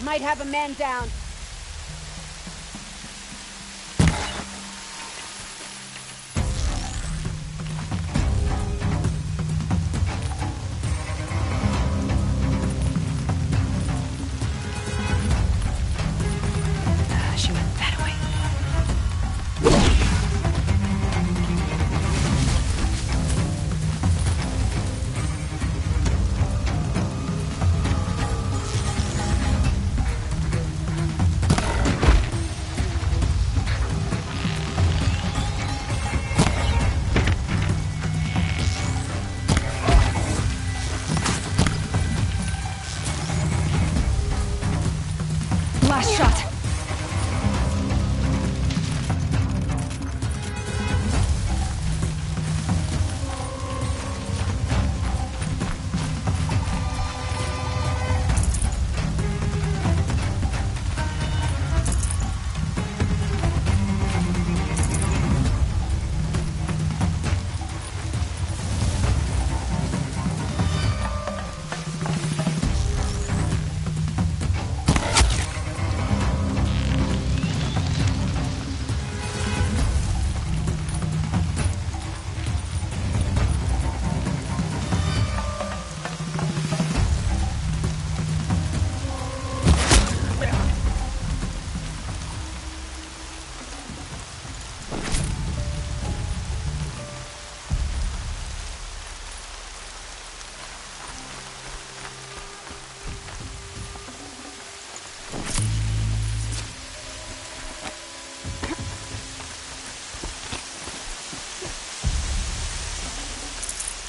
Might have a man down. She went that way. Last shot.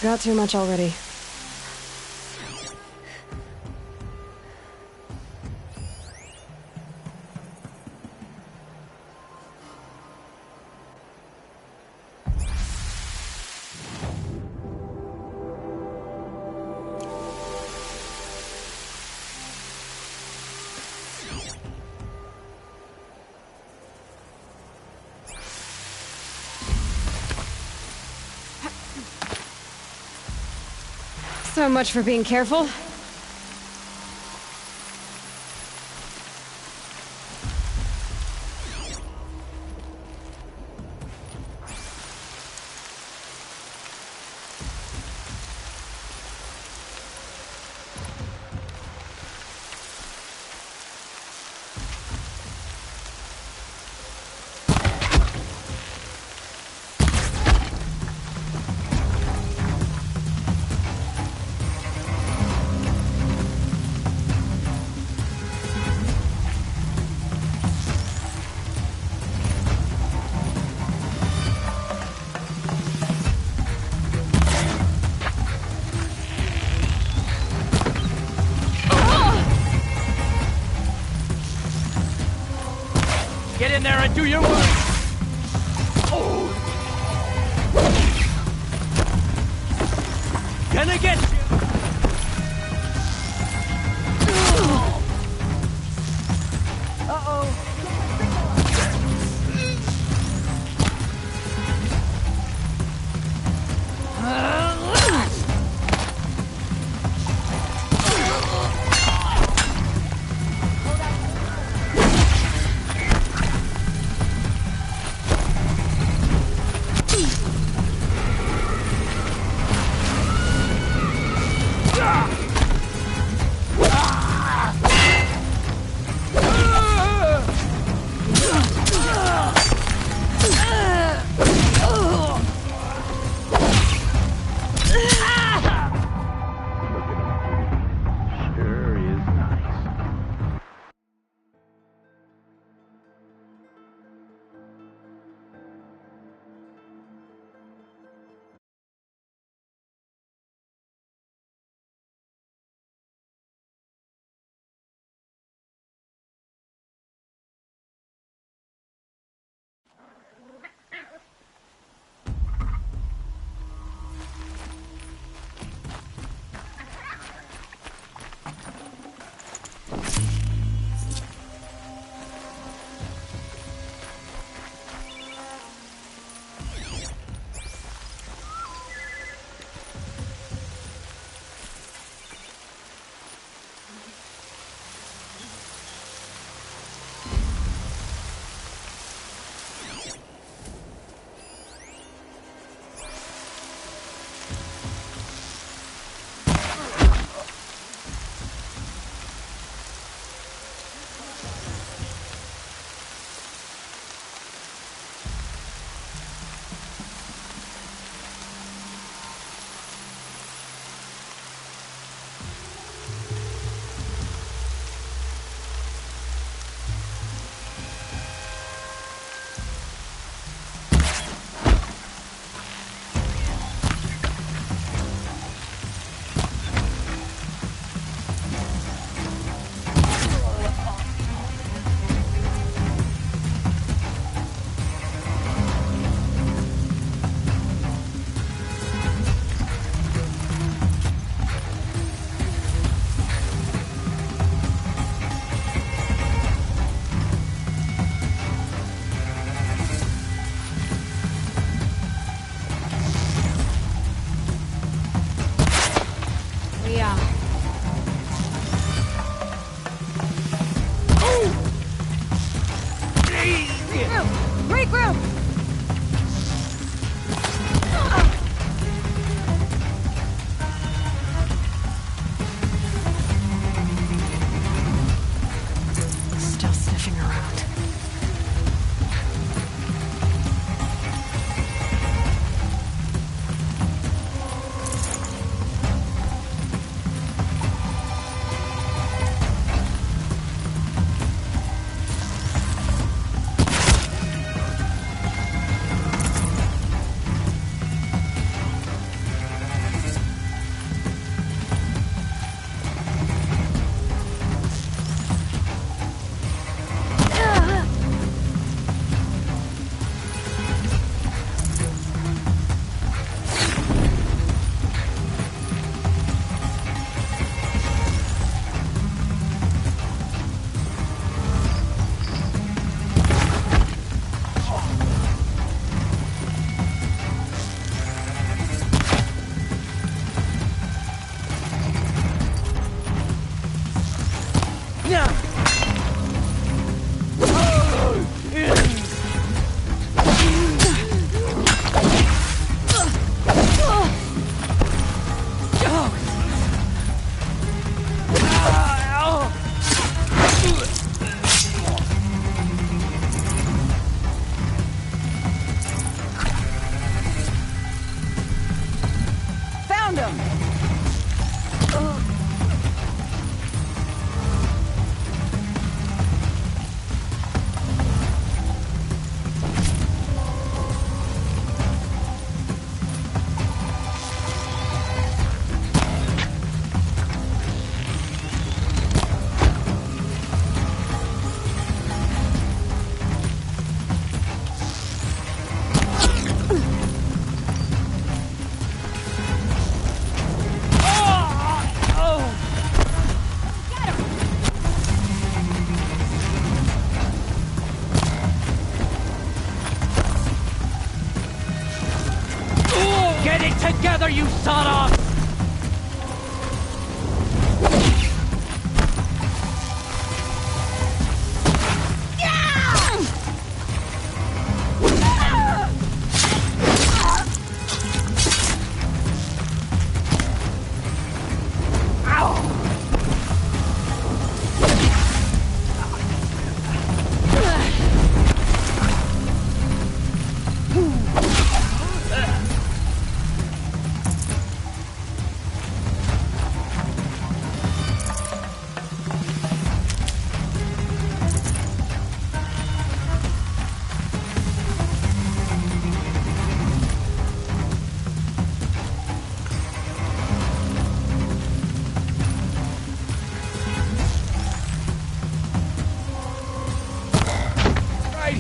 Got too much already. So much for being careful. Get in there and do your work!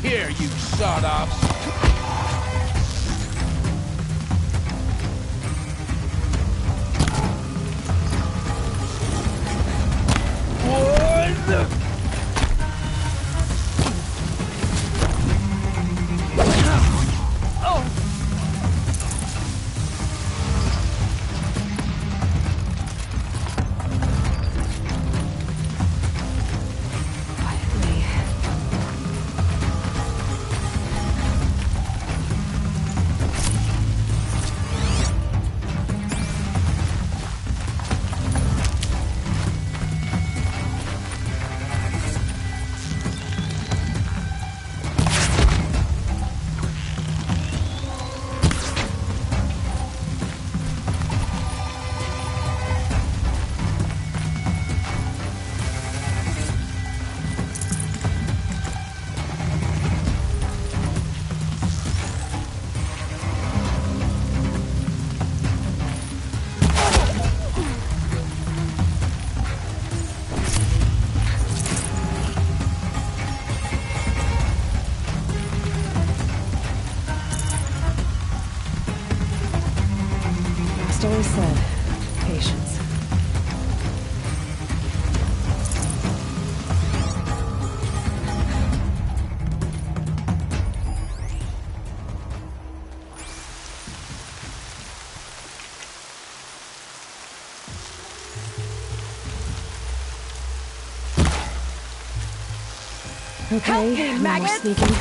here, you sawed-offs! Always said, patience. Okay, no more sneaking.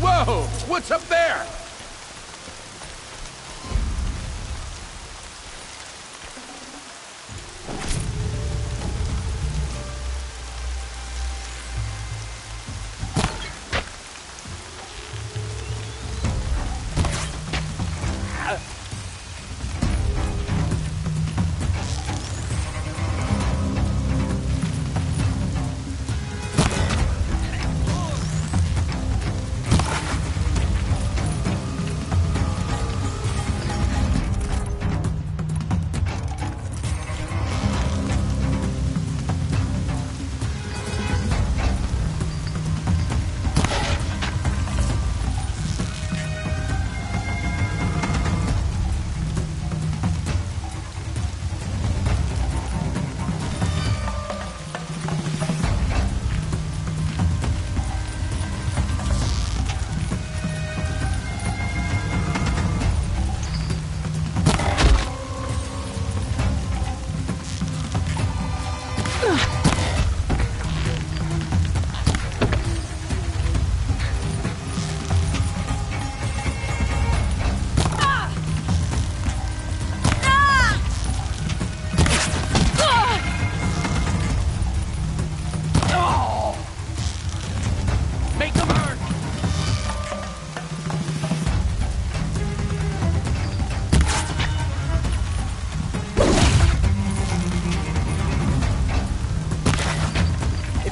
Whoa! What's up there?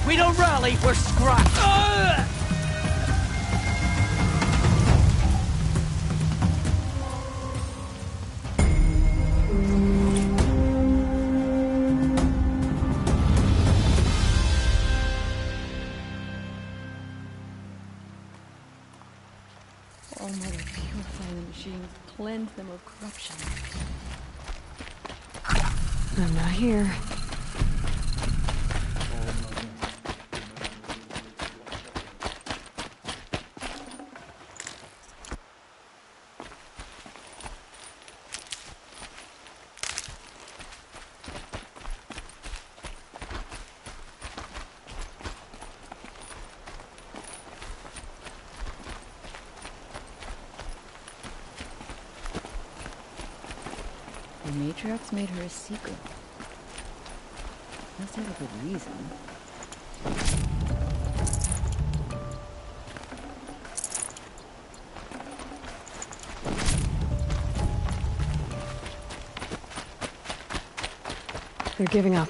We don't rally, we're scrapped. Oh, Mother, purify the machines, cleanse them of corruption. I'm not here. The matriarchs made her a secret. Must have a good reason. They're giving up.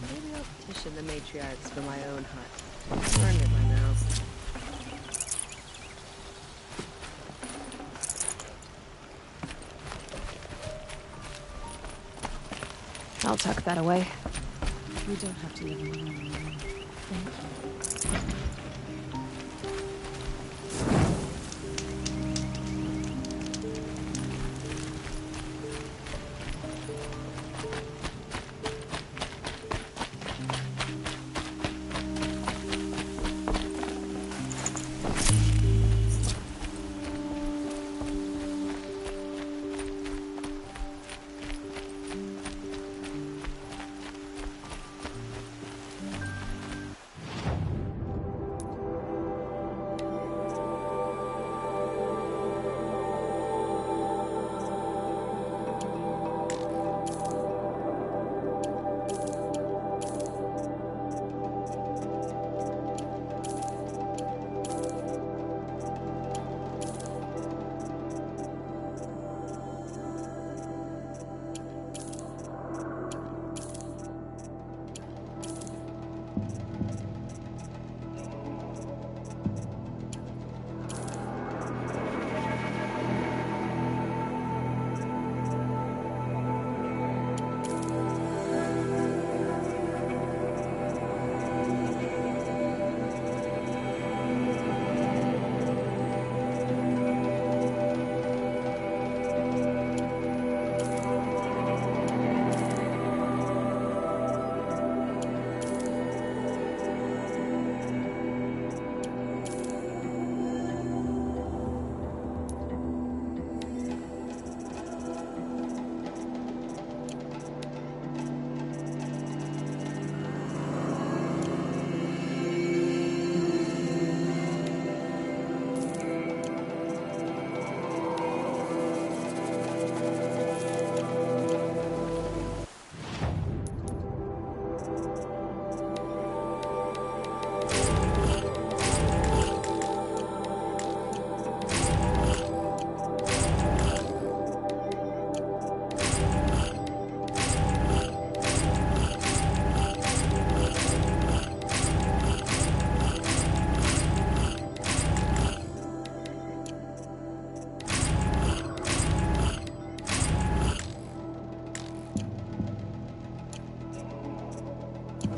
Maybe I'll petition the matriarchs for my own hut. Burned it by now. I'll tuck that away. You don't have to live alone. Thank you.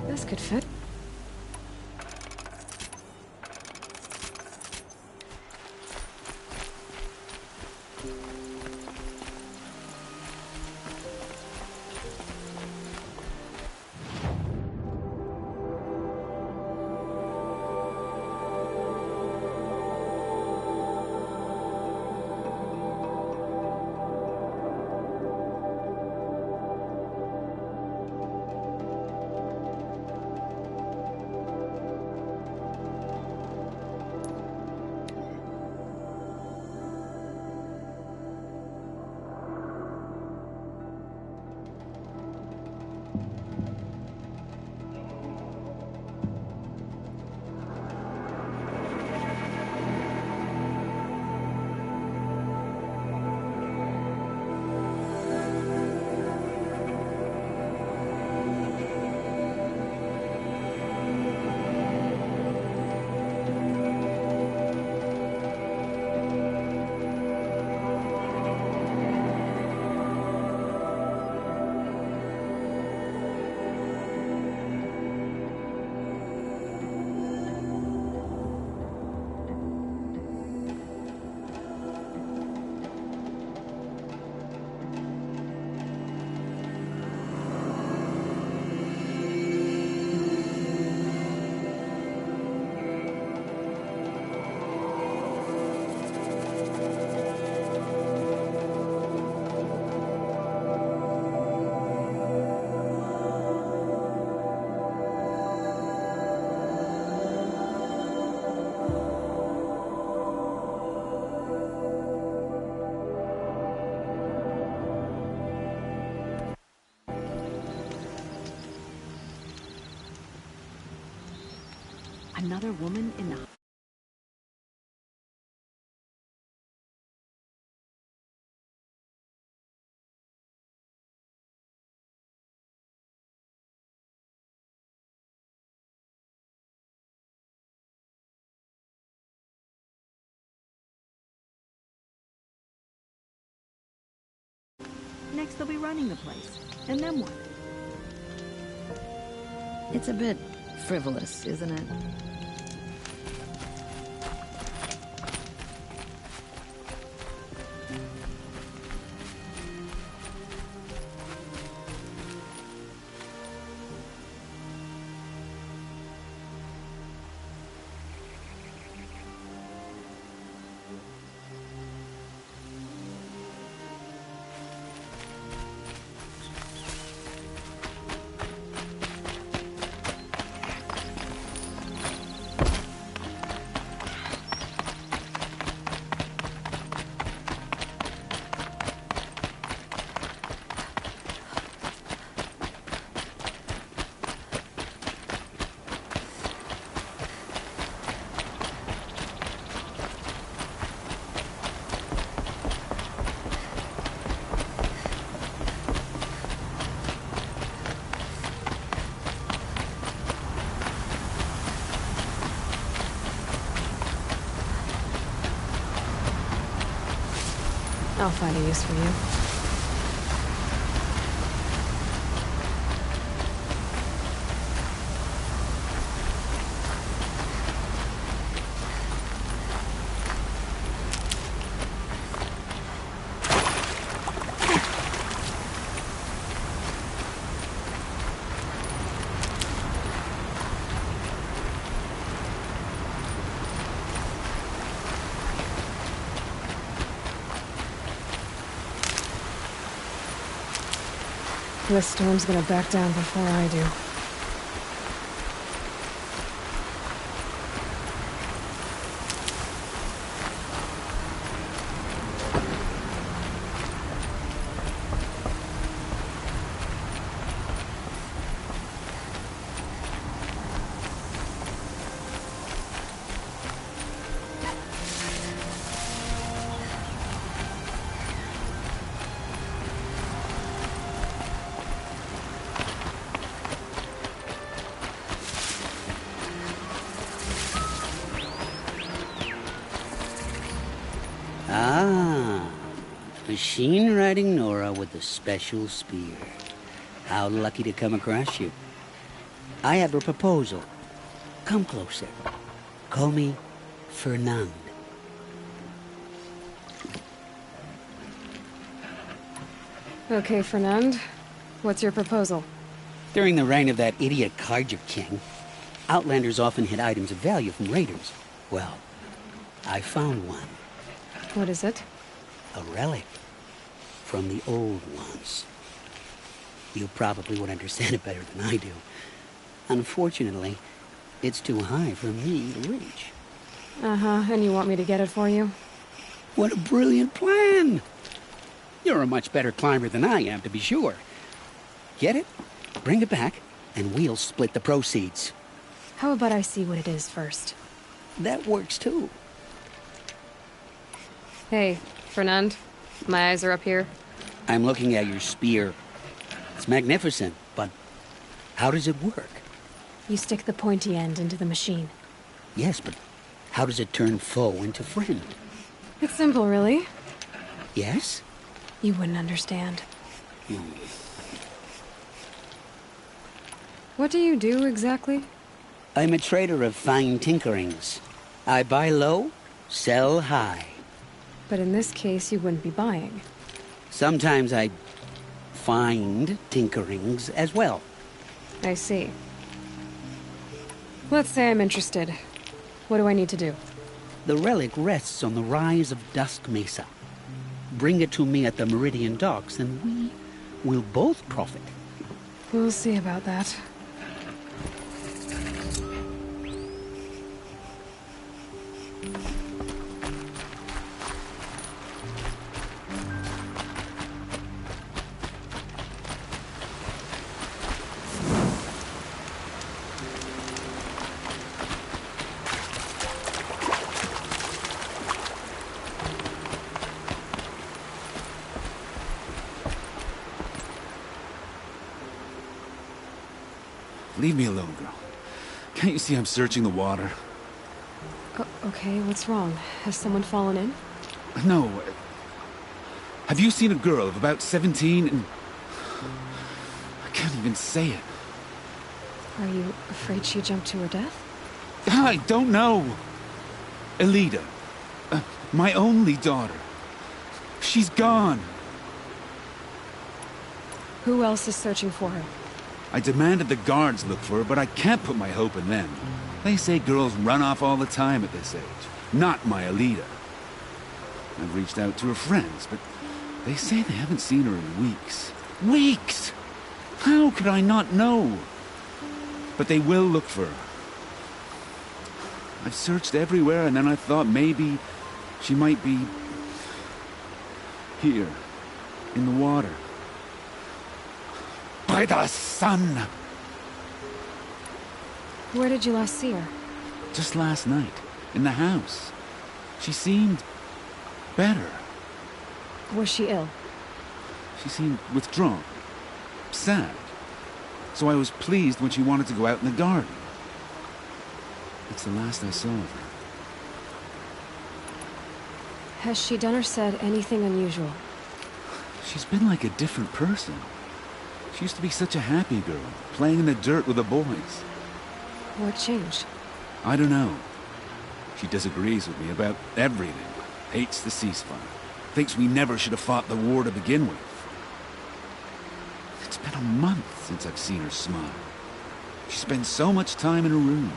This could fit. Another woman in the... Next they'll be running the place. And then what? It's a bit frivolous, isn't it? I'll find a use for you. This storm's gonna back down before I do. Ah, machine-riding Nora with the special spear. How lucky to come across you. I have a proposal. Come closer. Call me Fernand. Okay, Fernand. What's your proposal? During the reign of that idiot Carja King, Outlanders often hid items of value from raiders. Well, I found one. What is it? A relic from the old ones. You probably would understand it better than I do. Unfortunately, it's too high for me to reach. Uh-huh, and you want me to get it for you? What a brilliant plan! You're a much better climber than I am, to be sure. Get it, bring it back, and we'll split the proceeds. How about I see what it is first? That works too. Hey, Fernand. My eyes are up here. I'm looking at your spear. It's magnificent, but how does it work? You stick the pointy end into the machine. Yes, but how does it turn foe into friend? It's simple, really. Yes? You wouldn't understand. What do you do, exactly? I'm a trader of fine tinkerings. I buy low, sell high. But in this case, you wouldn't be buying. Sometimes I find tinkerings as well. I see. Let's say I'm interested. What do I need to do? The relic rests on the rise of Dusk Mesa. Bring it to me at the Meridian Docks, and we will both profit. We'll see about that. leave me alone, girl. Can't you see I'm searching the water? Okay, what's wrong? Has someone fallen in? No. Have you seen a girl of about 17 and... I can't even say it. Are you afraid she jumped to her death? I don't know. Elida. My only daughter. She's gone. Who else is searching for her? I demanded the guards look for her, but I can't put my hope in them. They say girls run off all the time at this age. Not my Elida. I've reached out to her friends, but they say they haven't seen her in weeks. Weeks! How could I not know? But they will look for her. I've searched everywhere, and then I thought maybe she might be... here, in the water. By the sun! Where did you last see her? Just last night, in the house. She seemed... better. Was she ill? She seemed withdrawn. Sad. So I was pleased when she wanted to go out in the garden. That's the last I saw of her. Has she done or said anything unusual? She's been like a different person. She used to be such a happy girl, playing in the dirt with the boys. What changed? I don't know. She disagrees with me about everything. Hates the ceasefire. Thinks we never should have fought the war to begin with. It's been a month since I've seen her smile. She spends so much time in her room.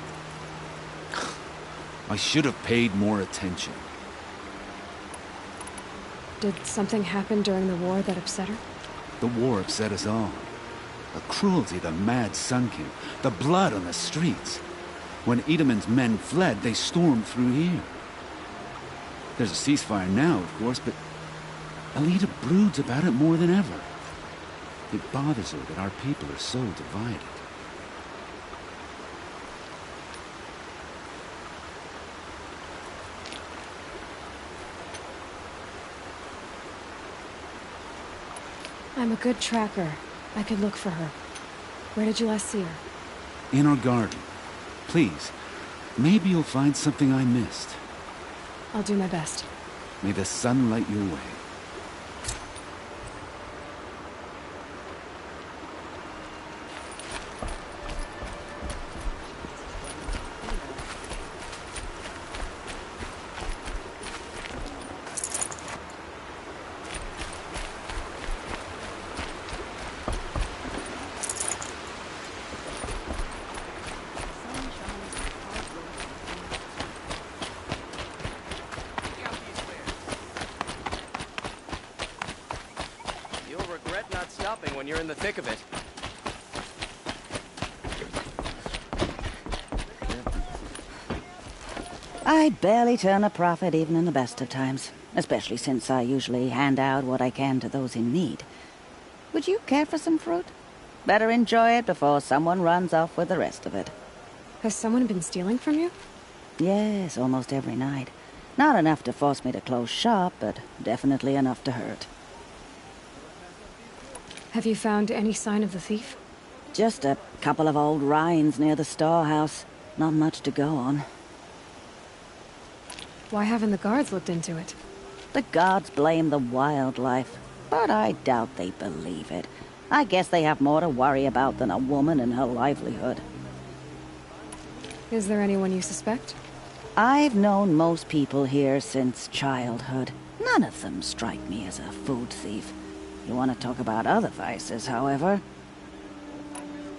I should have paid more attention. Did something happen during the war that upset her? The war upset us all. The cruelty the mad Sun King, the blood on the streets. When Edamon's men fled, they stormed through here. There's a ceasefire now, of course, but Elida broods about it more than ever. It bothers her that our people are so divided. I'm a good tracker. I could look for her. Where did you last see her? In our garden. Please, maybe you'll find something I missed. I'll do my best. May the sun light your way. When you're in the thick of it. I barely turn a profit even in the best of times, especially since I usually hand out what I can to those in need. Would you care for some fruit? Better enjoy it before someone runs off with the rest of it. Has someone been stealing from you? Yes, almost every night. Not enough to force me to close shop, but definitely enough to hurt. Have you found any sign of the thief? Just a couple of old rinds near the storehouse. Not much to go on. Why haven't the guards looked into it? The gods blame the wildlife, but I doubt they believe it. I guess they have more to worry about than a woman and her livelihood. Is there anyone you suspect? I've known most people here since childhood. None of them strike me as a food thief. You want to talk about other vices, however?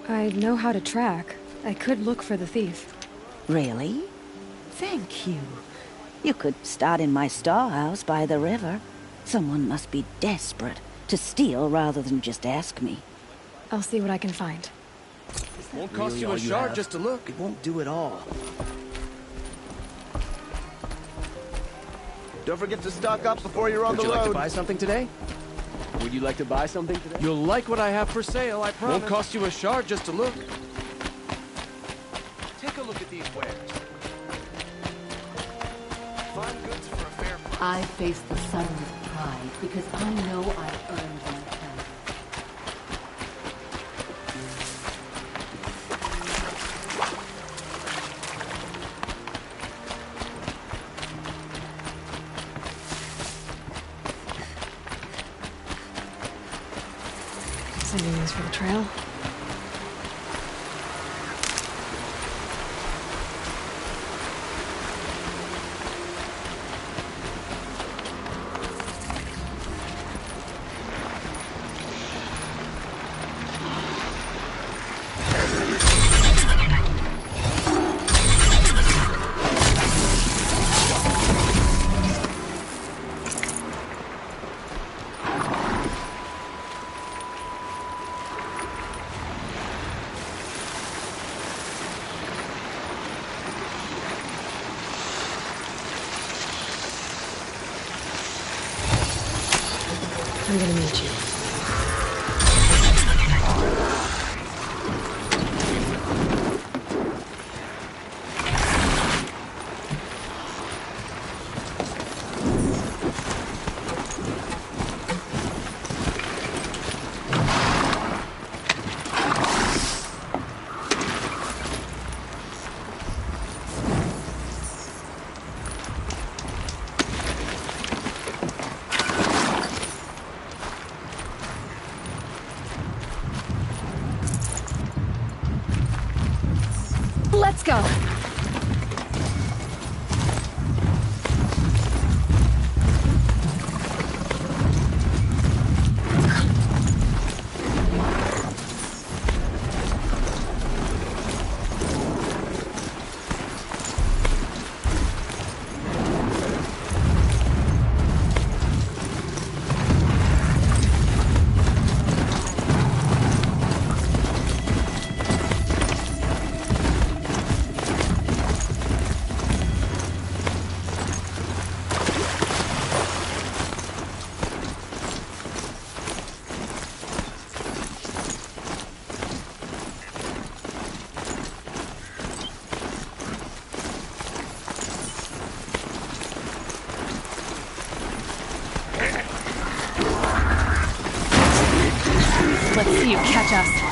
I know how to track. I could look for the thief. Really? Thank you. You could start in my storehouse by the river. Someone must be desperate to steal rather than just ask me. I'll see what I can find. Won't cost you a shard just to look. It won't do it all. Don't forget to stock up before you're on the road. Would you like to buy something today? Would you like to buy something today? You'll like what I have for sale, I promise. Won't cost you a shard just to look. Take a look at these wares. Fine goods for a fair price. I face the sun with pride because I know I've earned my Thanks for the trail. I'm gonna meet you. Let's go. Let's see you catch us.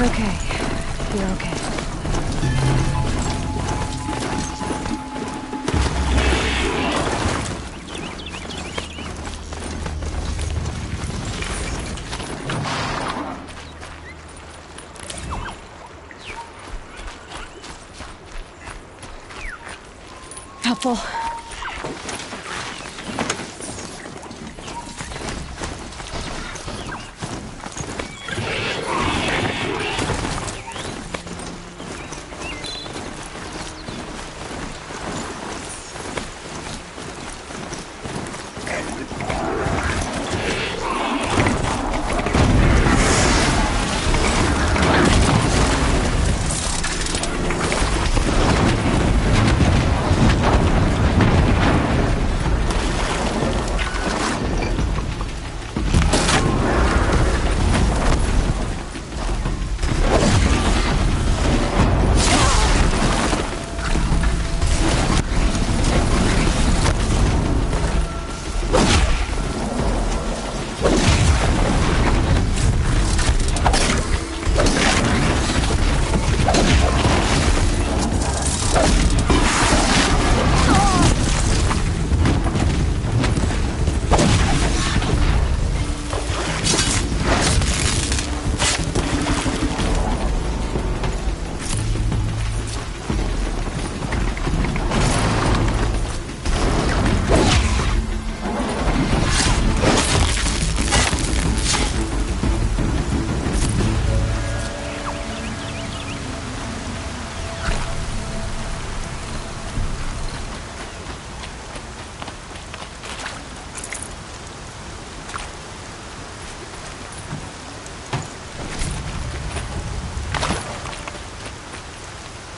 Okay. You're okay. Helpful.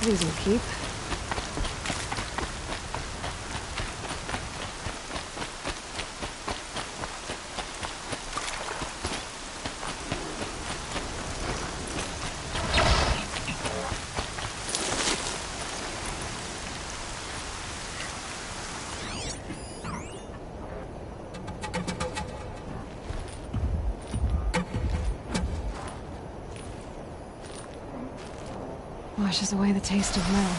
These will keep. Washes away the taste of metal.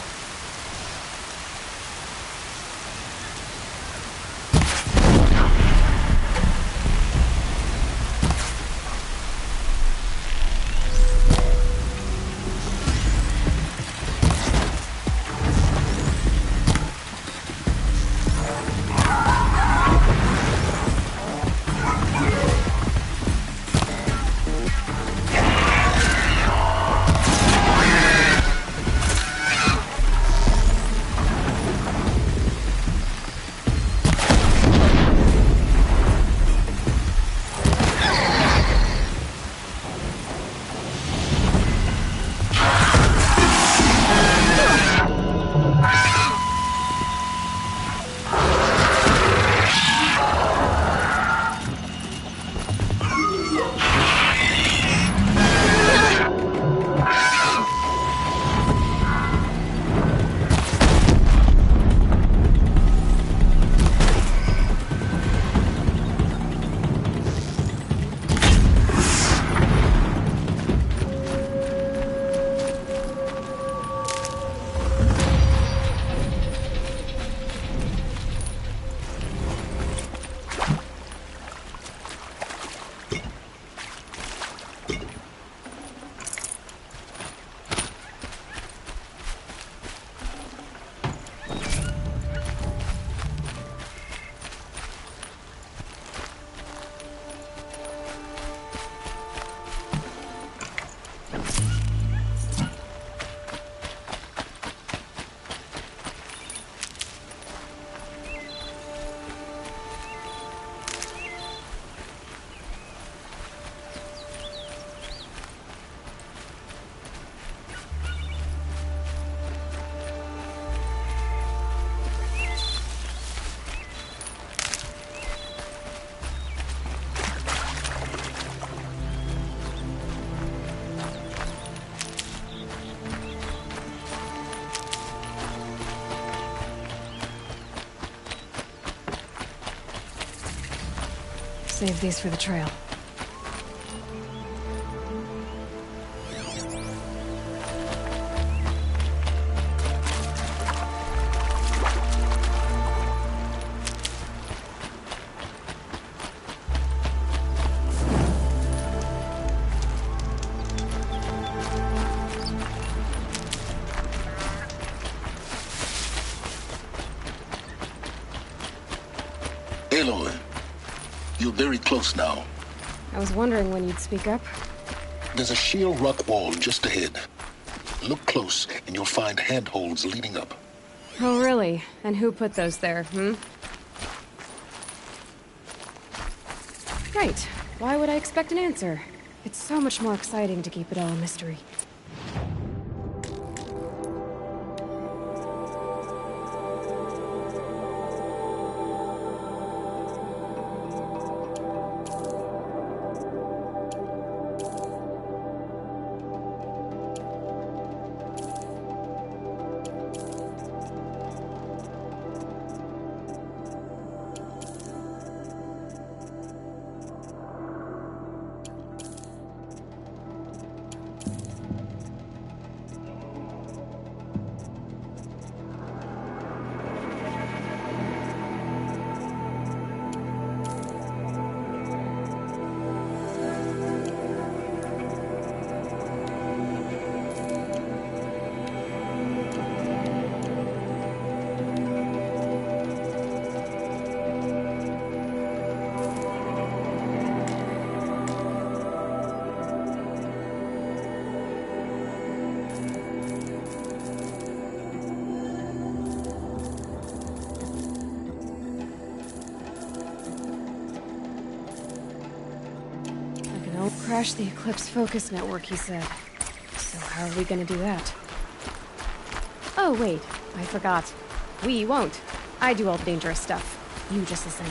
Save these for the trail. Aloy, you're very close now. I was wondering when you'd speak up. There's a sheer rock wall just ahead. Look close, and you'll find handholds leading up. Oh, really? And who put those there, Right. Why would I expect an answer? It's so much more exciting to keep it all a mystery. Crash the Eclipse focus network, he said. So how are we gonna do that? Oh, wait. I forgot. We won't. I do all the dangerous stuff. You just listen.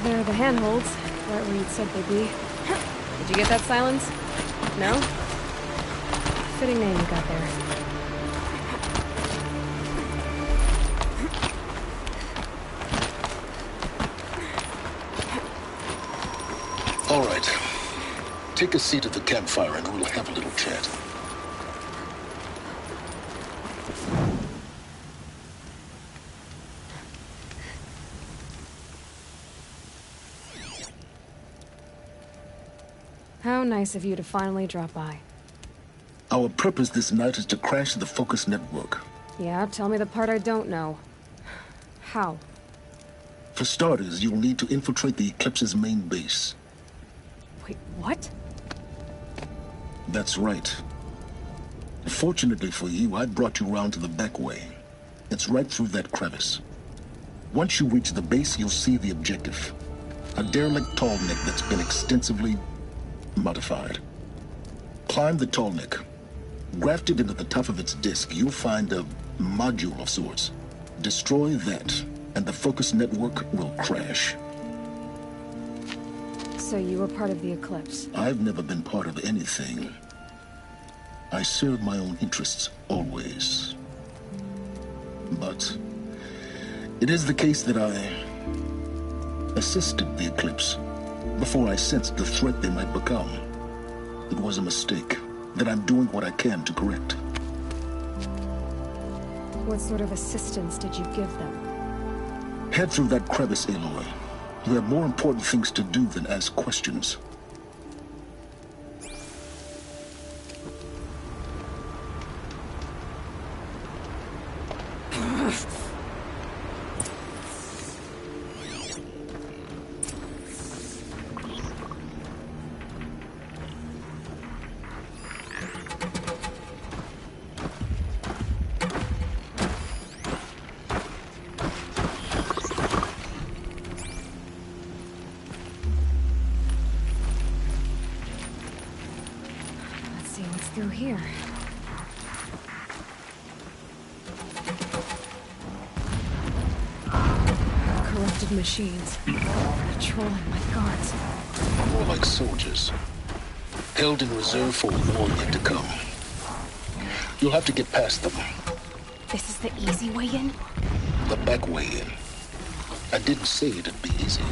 There are the handholds, right where you'd said they'd be. Did you get that, Silence? No? Fitting name you got there. All right. Take a seat at the campfire and we'll have a little chat. How nice of you to finally drop by. Our purpose this night is to crash the Focus network. Yeah, tell me the part I don't know. How? For starters, you'll need to infiltrate the Eclipse's main base. Wait, what? That's right. Fortunately for you, I brought you round to the back way. It's right through that crevice. Once you reach the base, you'll see the objective. A derelict tall neck that's been extensively modified. Climb the tall neck. Grafted into the top of its disk, you'll find a module of sorts. Destroy that, and the Focus network will crash. So you were part of the Eclipse? I've never been part of anything. I serve my own interests, always. But it is the case that I assisted the Eclipse before I sensed the threat they might become. It was a mistake that I'm doing what I can to correct. What sort of assistance did you give them? Head through that crevice, Aloy. You have more important things to do than ask questions. Through here. Corrupted machines. Patrolling my guards. More like soldiers. Held in reserve for a war yet to come. You'll have to get past them. This is the easy way in? The back way in. I didn't say it'd be easy.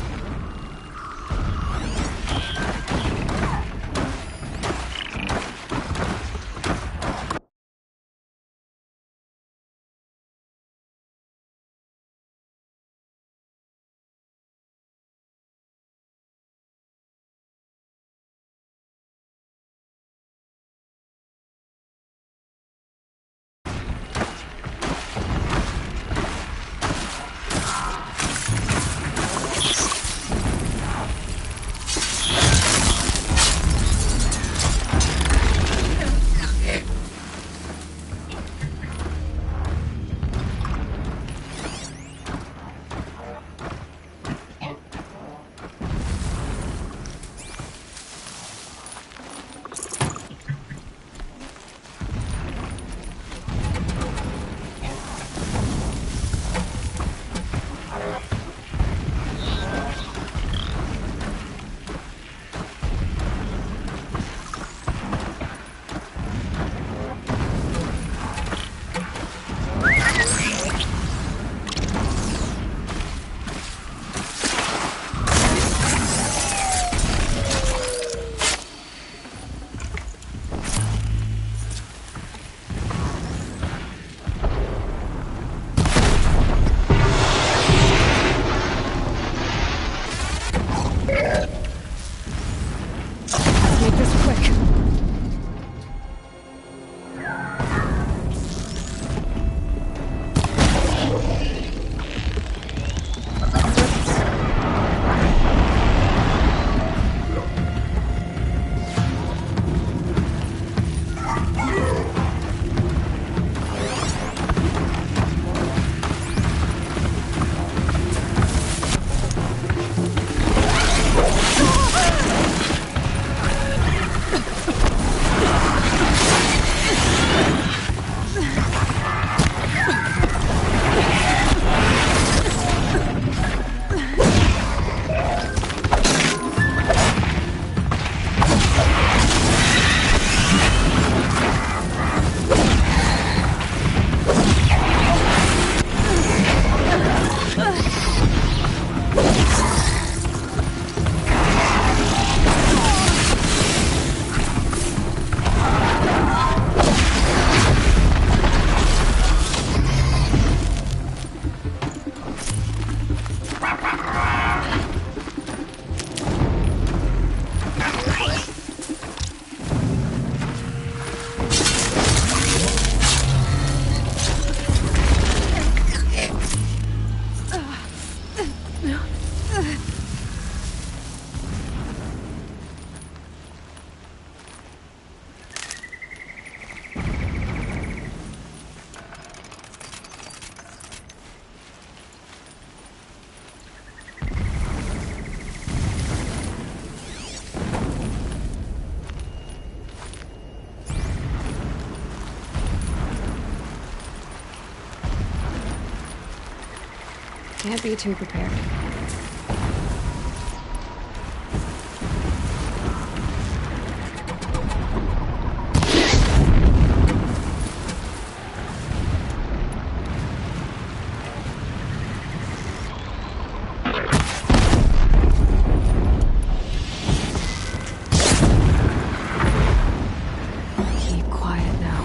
Can't be too prepared. Keep quiet now.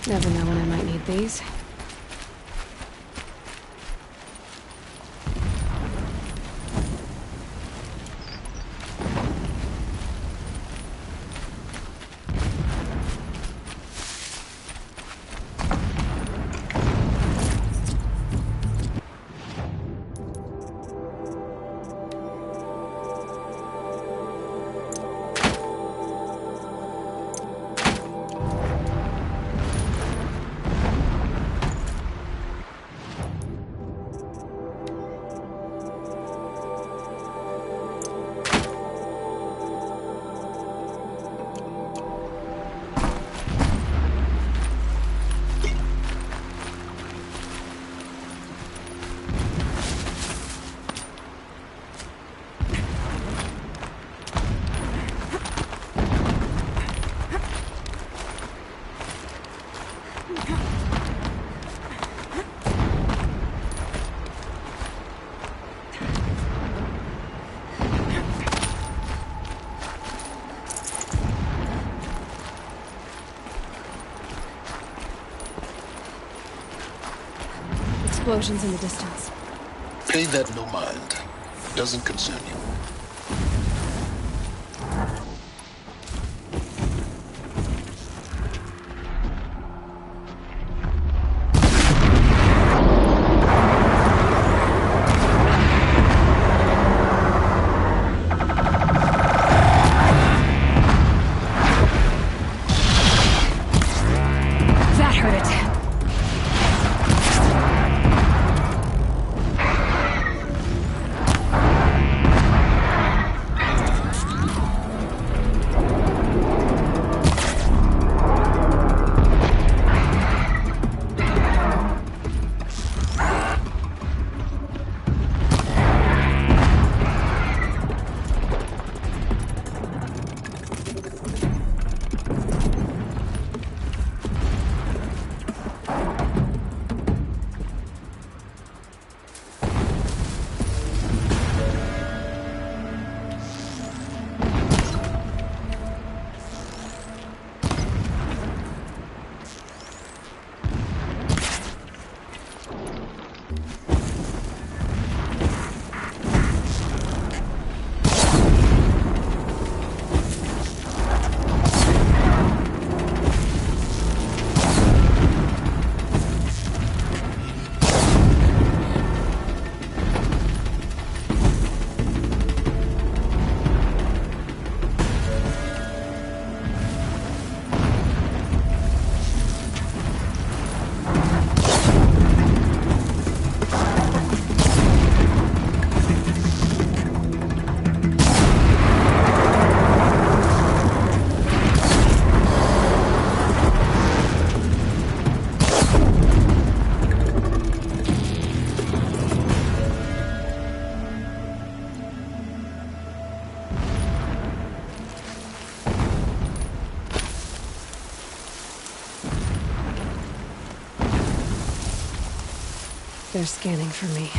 Never know when I might need these. Explosions in the distance. Pay that no mind. Doesn't concern you. That hurt it. They're scanning for me.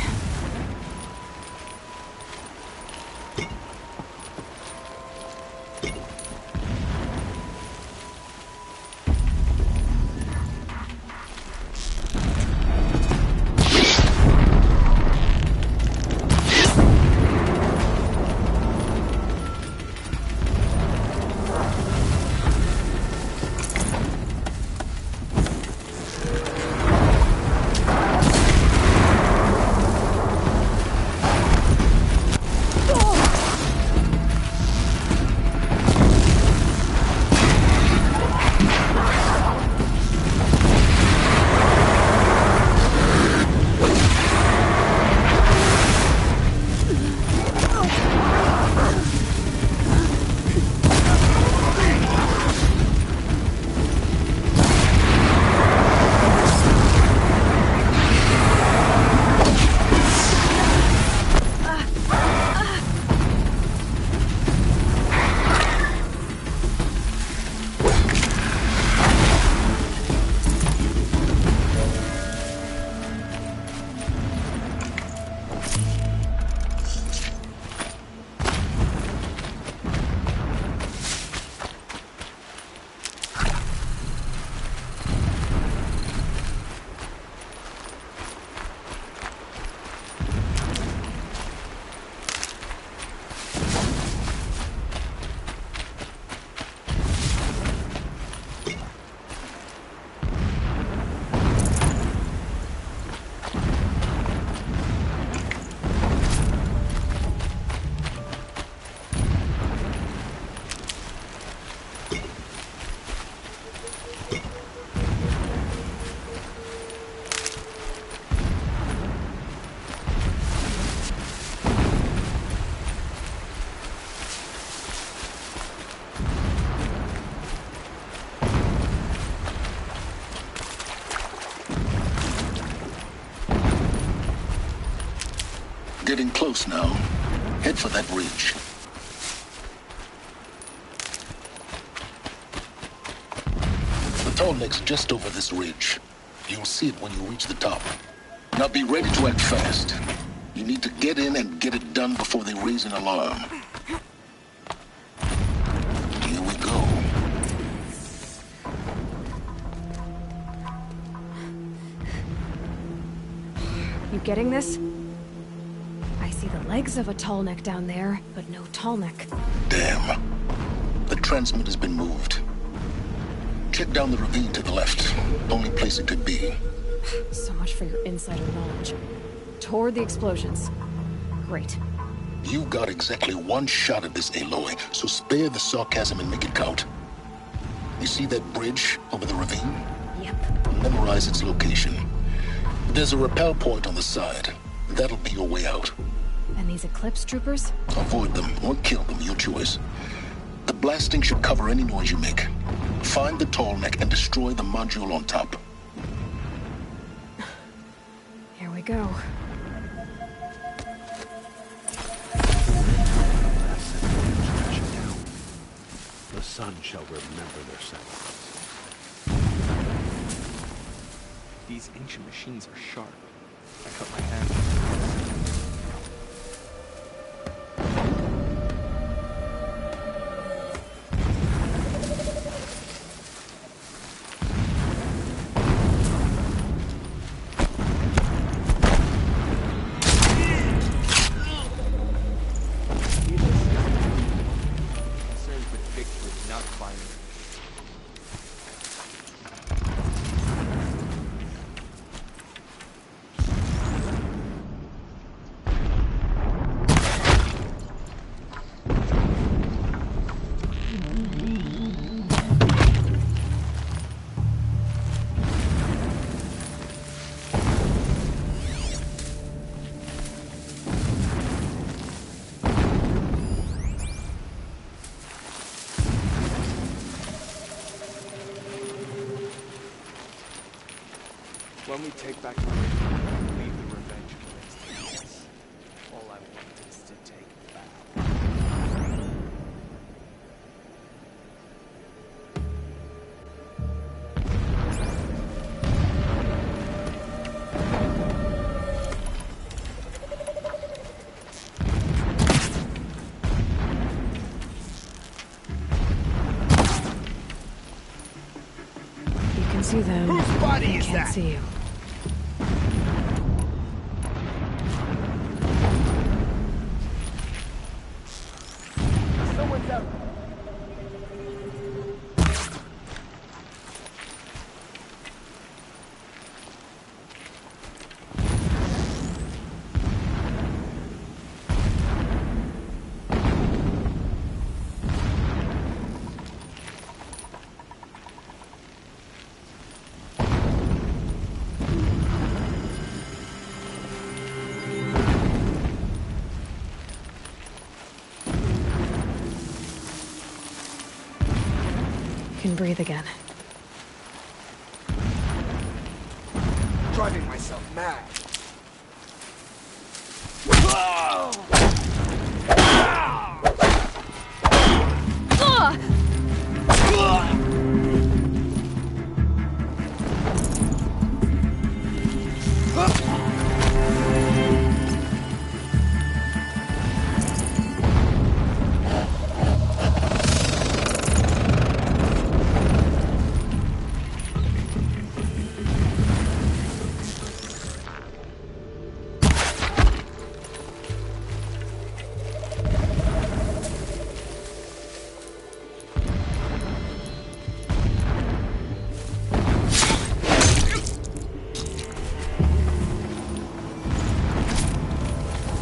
getting close now. Head for that ridge. The tall neck's just over this ridge. You'll see it when you reach the top. Now be ready to act fast. You need to get in and get it done before they raise an alarm. Here we go. You getting this? I see the legs of a tall neck down there, but no tall neck. Damn. The transmit has been moved. Check down the ravine to the left. Only place it could be. So much for your insider knowledge. Toward the explosions. Great. You got exactly one shot at this, Aloy, so spare the sarcasm and make it count. You see that bridge over the ravine? Yep. Memorize its location. There's a rappel point on the side. That'll be your way out. And these Eclipse troopers? Avoid them or kill them, your choice. The blasting should cover any noise you make. Find the tall neck and destroy the module on top. Here we go. The sun shall remember their sacrifice. These ancient machines are sharp. I cut my hand. When we take back my leave the revenge against us. All I want is to take it back. You can see them. Whose body They is can't that? see you. Someone's out. Can breathe again. Driving myself mad.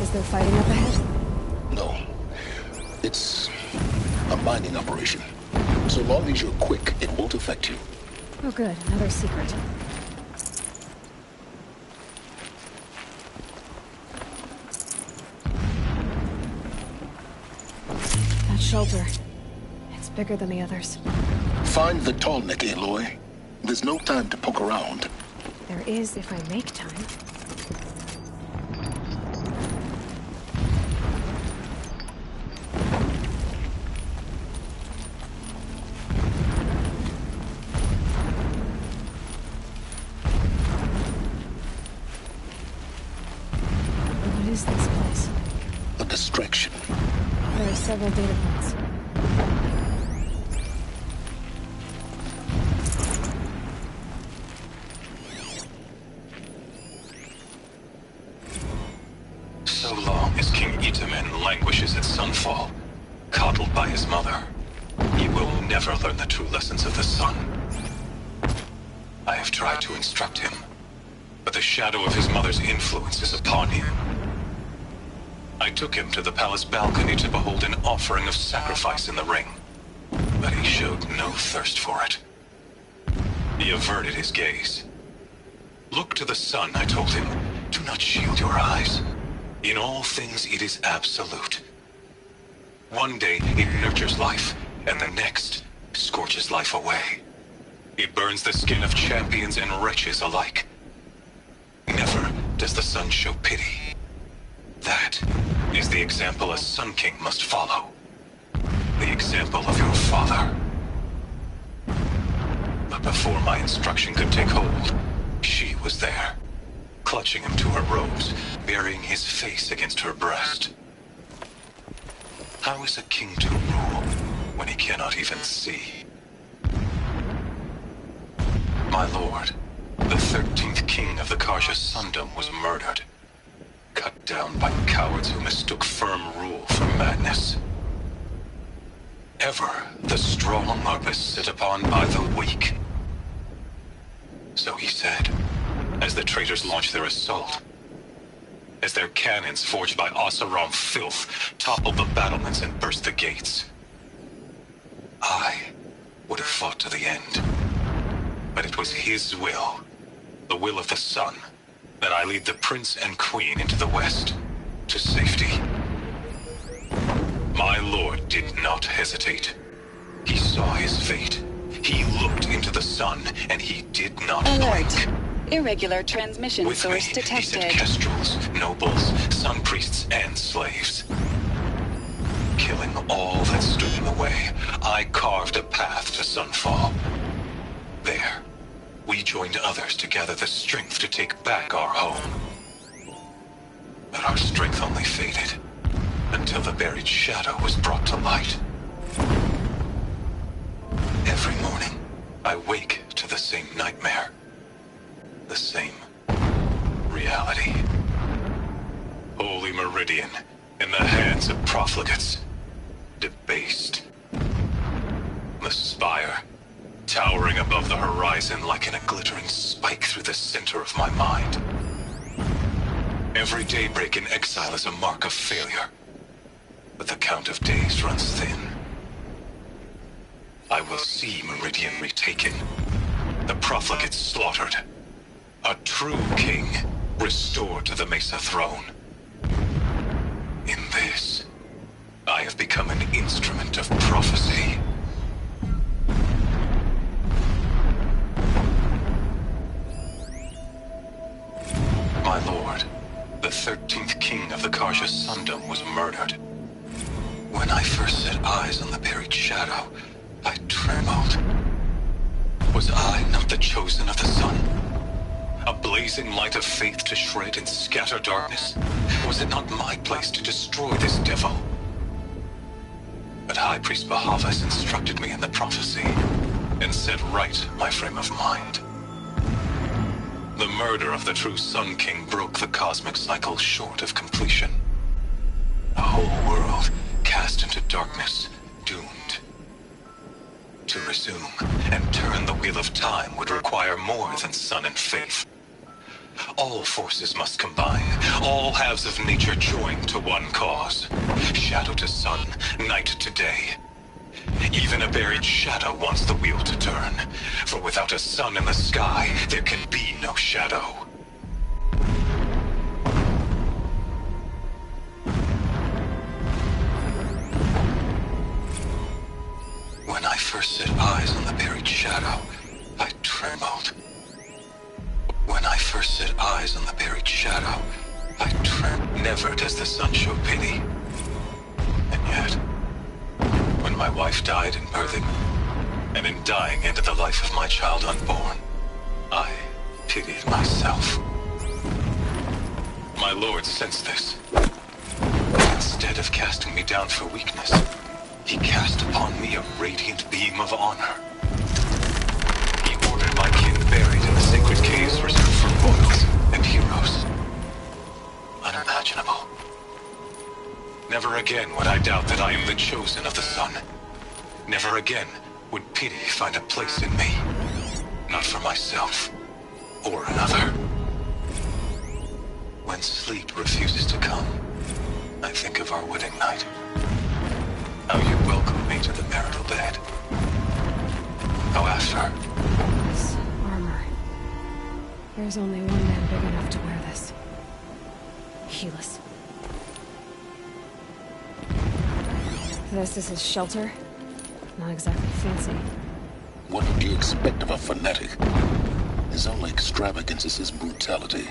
Is there fighting up ahead? No. It's a mining operation. So long as you're quick, it won't affect you. Oh good, another secret. That shelter. It's bigger than the others. Find the tall neck, Aloy. There's no time to poke around. There is if I make time. several data points. So long as King Itamen languishes at sunfall, coddled by his mother, he will never learn the true lessons of the sun. I have tried to instruct him, but the shadow of his mother's influence is upon him. I took him to the palace balcony to behold an offering of sacrifice in the ring, but he showed no thirst for it. He averted his gaze. Look to the sun, I told him. Do not shield your eyes. In all things it is absolute. One day it nurtures life, and the next scorches life away. It burns the skin of champions and wretches alike. Never does the sun show pity. That is the example a Sun King must follow. The example of your father. But before my instruction could take hold, she was there, clutching him to her robes, burying his face against her breast. How is a king to rule when he cannot even see? My lord, the 13th king of the Karja Sundom was murdered, cut down by cowards who mistook firm rule for madness. Ever the strong are beset upon by the weak. So he said, as the traitors launched their assault, as their cannons forged by Oseram filth toppled the battlements and burst the gates. I would have fought to the end, but it was his will, the will of the sun, that I lead the prince and queen into the west, to safety. My lord did not hesitate. He saw his fate. He looked into the sun, and he did not blink. Irregular transmission With source me, detected. he sent kestrels, nobles, sun priests, and slaves. Killing all that stood in the way, I carved a path to sunfall. There, we joined others to gather the strength to take back our home. But our strength only faded until the buried shadow was brought to light. Every morning, I wake to the same nightmare. The same reality. Holy Meridian in the hands of profligates. Debased. The spire, towering above the horizon like a glittering spike through the center of my mind. Every daybreak in exile is a mark of failure, but the count of days runs thin. I will see Meridian retaken, the profligates slaughtered, a true king restored to the Mesa throne. In this, I have become an instrument of prophecy. My lord, the 13th king of the Karja Sundom was murdered. When I first set eyes on the buried shadow, I trembled. Was I not the chosen of the sun? A blazing light of faith to shred and scatter darkness? Was it not my place to destroy this devil? But High Priest Bahavas instructed me in the prophecy and set right my frame of mind. The murder of the true Sun King broke the cosmic cycle short of completion. A whole world cast into darkness, doomed. To resume and turn the wheel of time would require more than sun and faith. All forces must combine, all halves of nature join to one cause. Shadow to sun, night to day. Even a buried shadow wants the wheel to turn, for without a sun in the sky, there can be no shadow. When I first set eyes on the buried shadow, I trembled. When I first set eyes on the buried shadow, I trembled. Never does the sun show pity. And yet, when my wife died in birthing, and in dying ended the life of my child unborn, I pitied myself. My lord sensed this. Instead of casting me down for weakness, he cast upon me a radiant beam of honor. He ordered my kin buried in the sacred caves reserved for royals and heroes. Unimaginable. Never again would I doubt that I am the chosen of the sun. Never again would pity find a place in me. Not for myself or another. When sleep refuses to come, I think of our wedding night. How you welcomed me to the marital bed. How after... This armor. There's only one man big enough to wear this. Helis. This is his shelter. Not exactly fancy. What did you expect of a fanatic? His only extravagance is his brutality.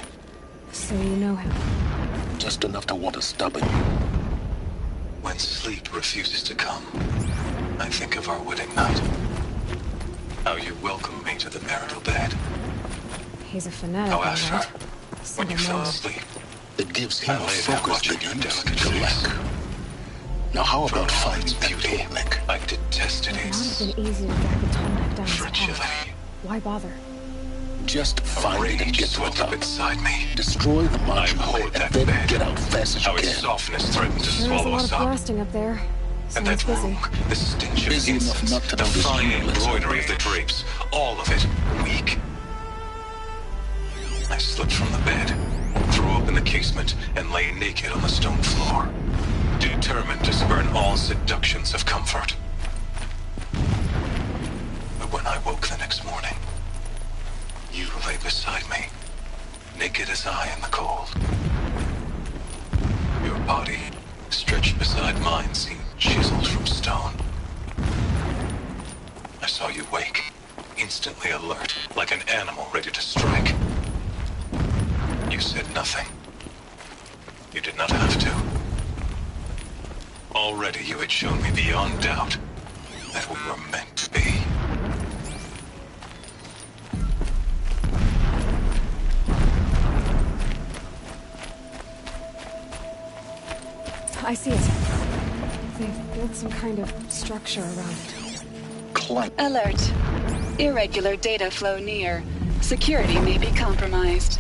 So you know him? Just enough to want to stop him. When sleep refuses to come, I think of our wedding night. How you welcomed me to the marital bed. He's a fanatic, How after, right? when you fell asleep, it gives him I a lay there focus watching that your you delicate seem to face. lack. Now how For about all fighting its that beauty, neck? I detested It would its have been easy to drag the tallneck down his head. fragility. Why bother? Just find it and Rage get to the swelled up top. inside me. Destroy the I module abhorred and that then bed. get out fast as you How its can. softness threatened to There's a swallow lot us of up. blasting up there. And that Sounds busy. room, the stench of Busy enough incense, not to the notice fine you, let's embroidery of say. the drapes, all of it weak. I slipped from the bed, threw open the casement, and lay naked on the stone floor, determined to spurn all seductions of comfort. But when I woke the next morning, you lay beside me, naked as I in the cold. Your body, stretched beside mine, seemed chiseled from stone. I saw you wake, instantly alert, like an animal ready to strike. You said nothing. You did not have to. Already you had shown me beyond doubt that we were meant to be. I see it. They've built some kind of structure around it. Alert. Irregular data flow near. Security may be compromised.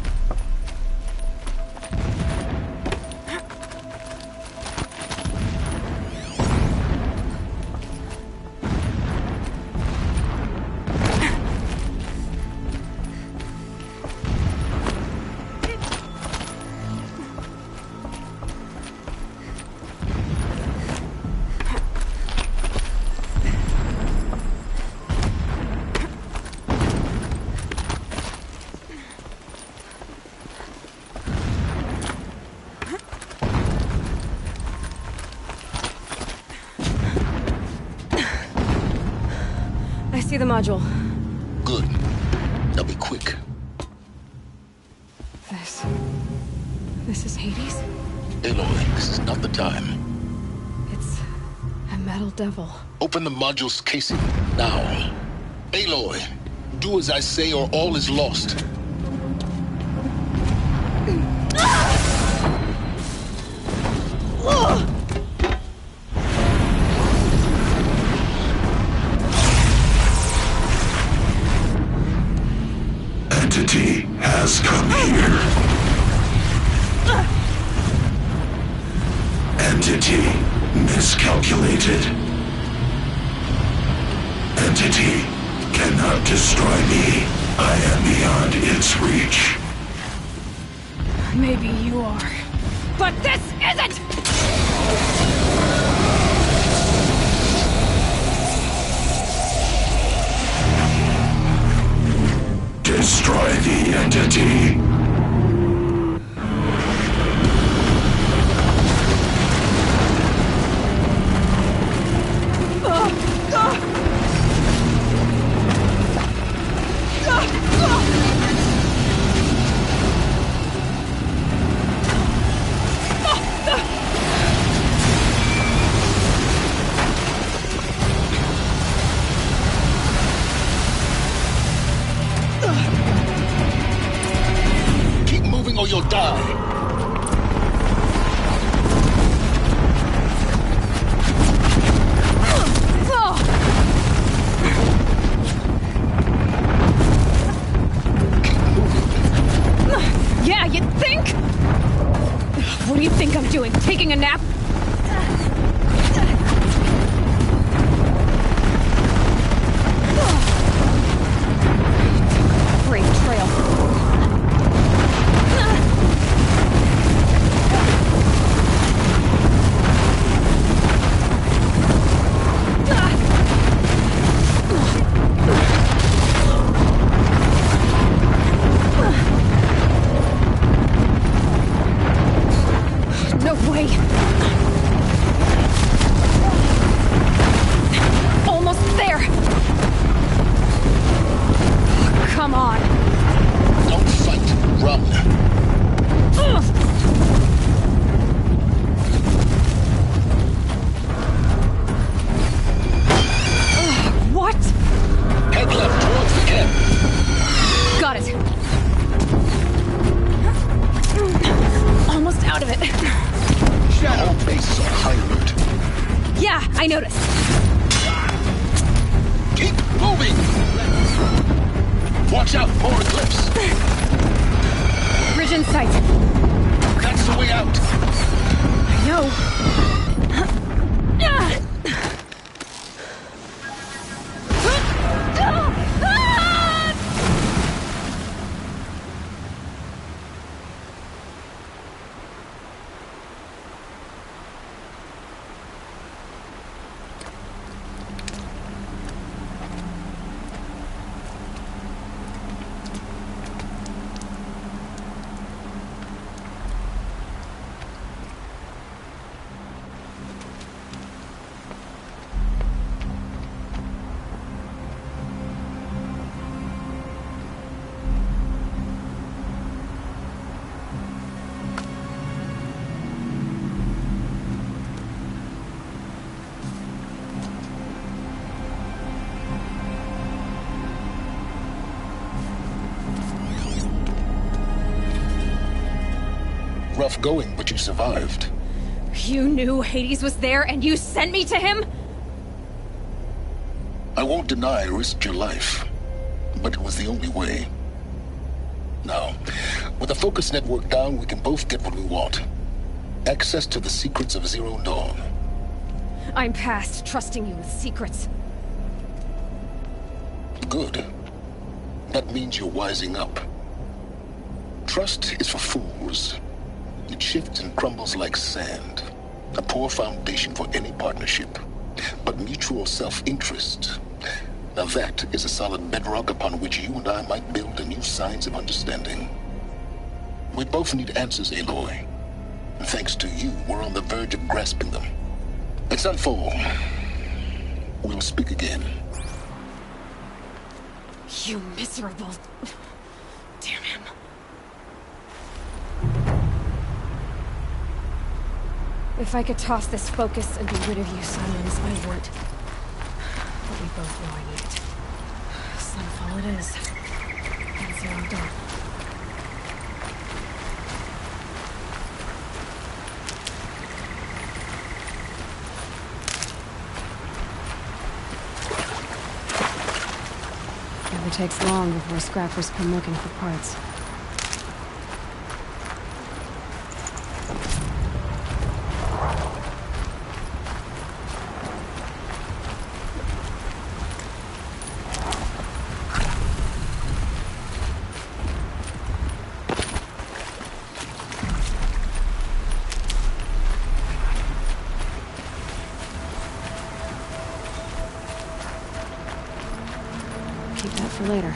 I see the module. Good. Now be quick. This is Hades? Aloy, this is not the time. It's a metal devil. Open the module's casing, now. Aloy, do as I say or all is lost. Entity has come here. Entity miscalculated. Entity cannot destroy me. I am beyond its reach. Maybe you are. But this isn't! Destroy the entity. Keep moving or you'll die. Watch out, more eclipse. Bridge in sight. That's the way out. I know. Rough going, but you survived. You knew Hades was there and you sent me to him? I won't deny I risked your life, but it was the only way. Now, with the focus network down, we can both get what we want. Access to the secrets of Zero Dawn. I'm past trusting you with secrets. Good. That means you're wising up. Trust is for fools. It shifts and crumbles like sand. A poor foundation for any partnership. But mutual self-interest. Now that is a solid bedrock upon which you and I might build a new science of understanding. We both need answers, Aloy. And thanks to you, we're on the verge of grasping them. It's not full. We'll speak again. You miserable... Damn him. If I could toss this focus and be rid of you, Simons, I would. But we both know I need it. Sunfall it is. And Zero Dawn. Never takes long before scrappers come looking for parts. Keep that for later.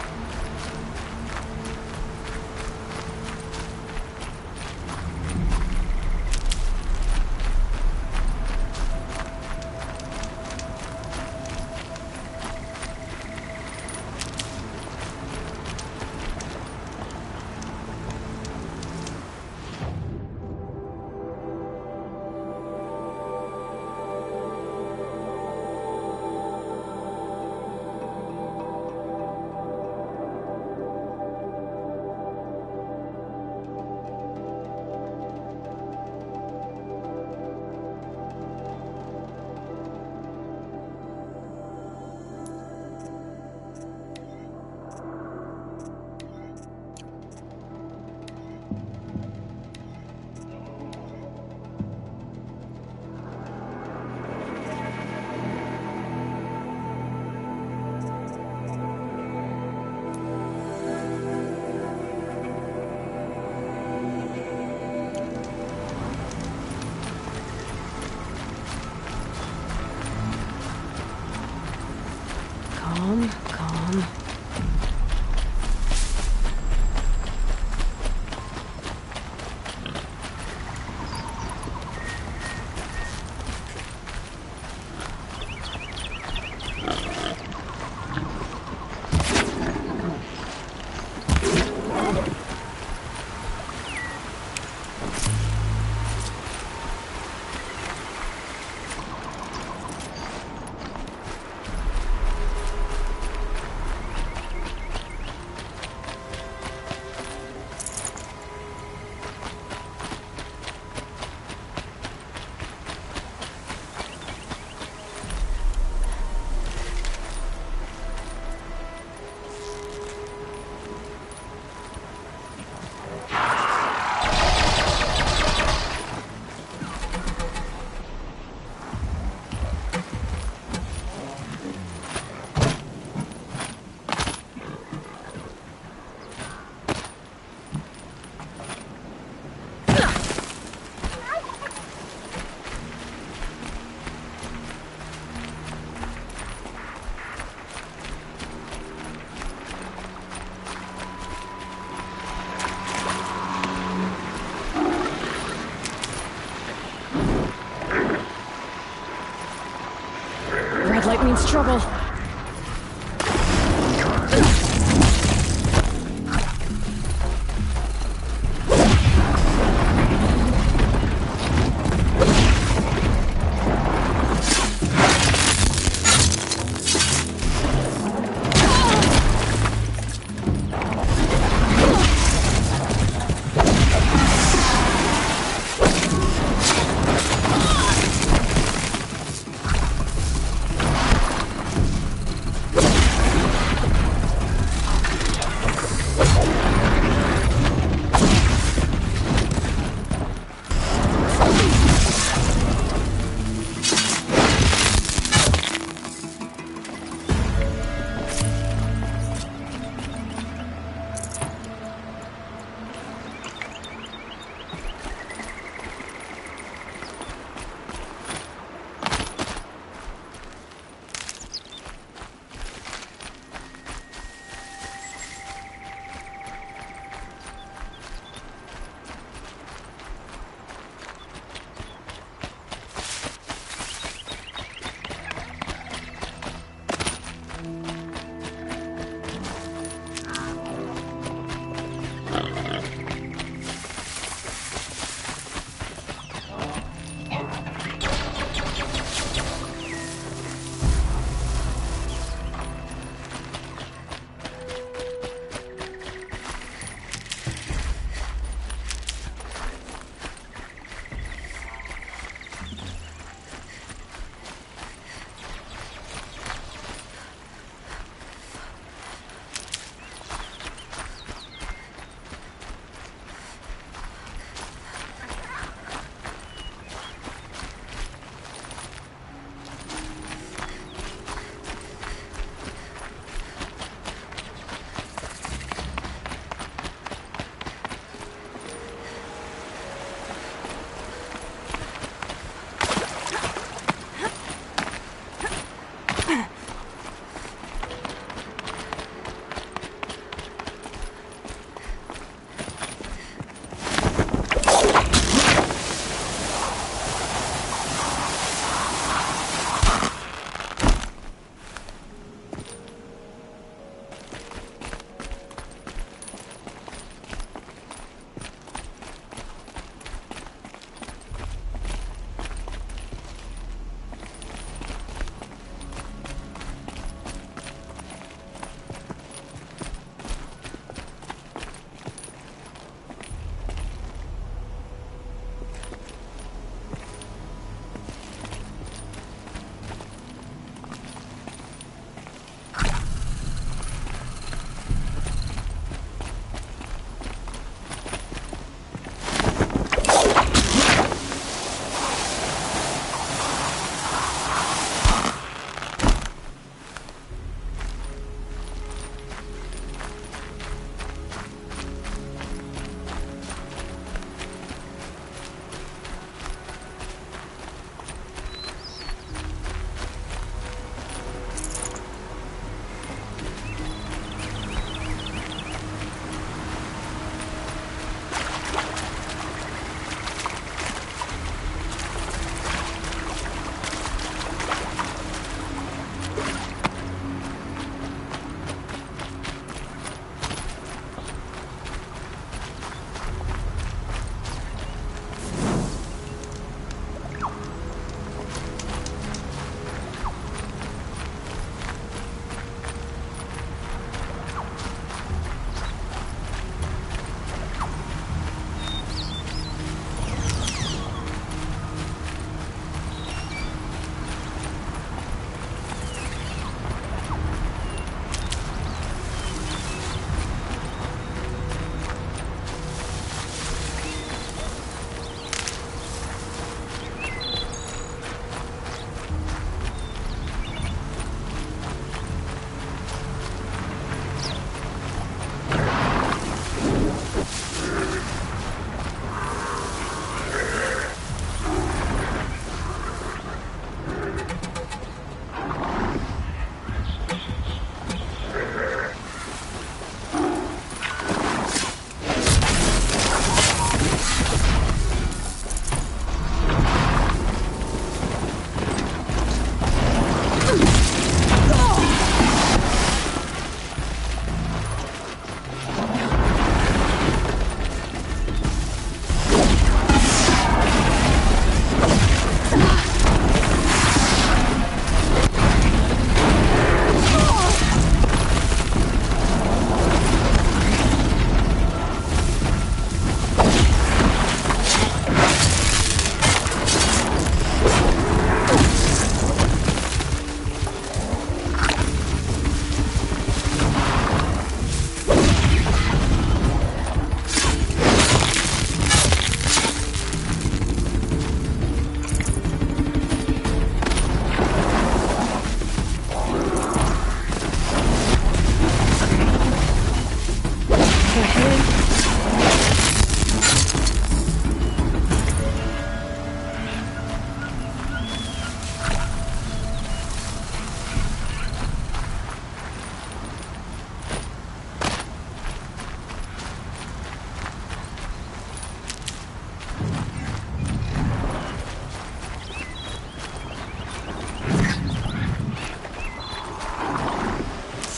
Calm. means trouble.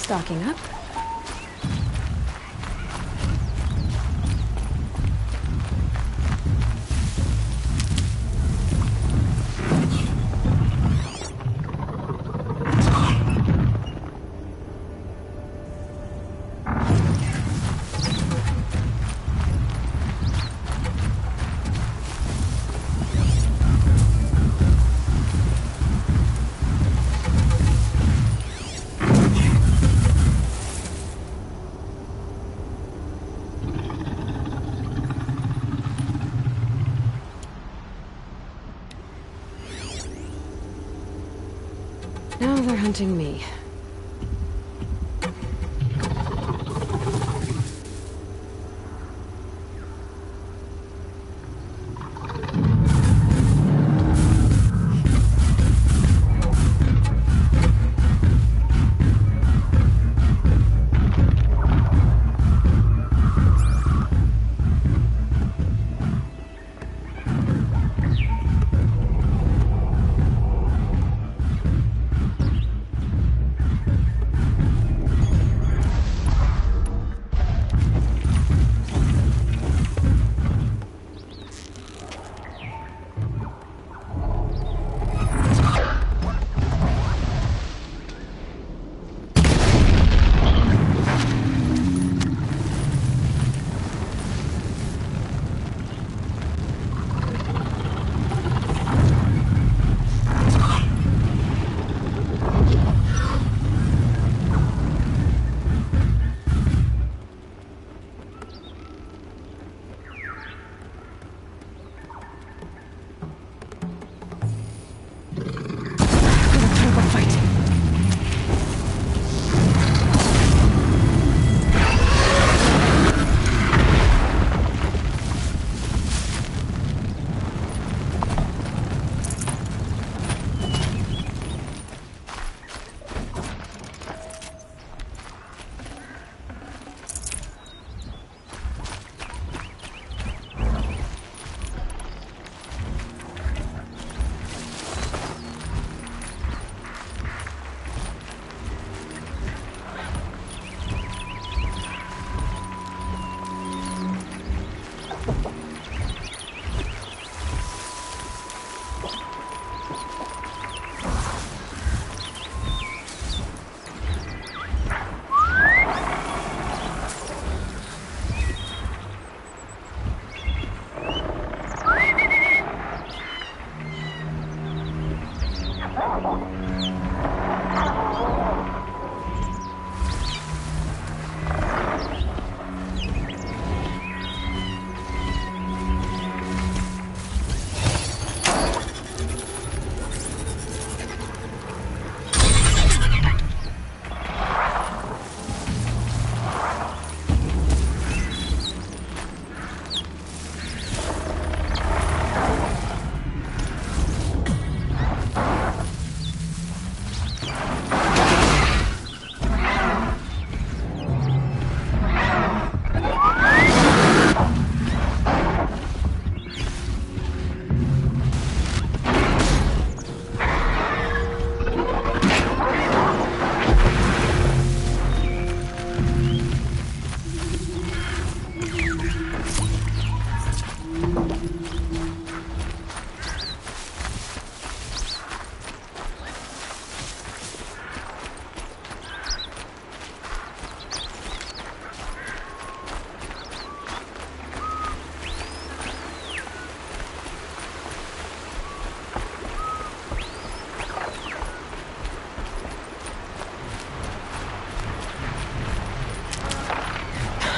Stocking up. Now they're hunting me.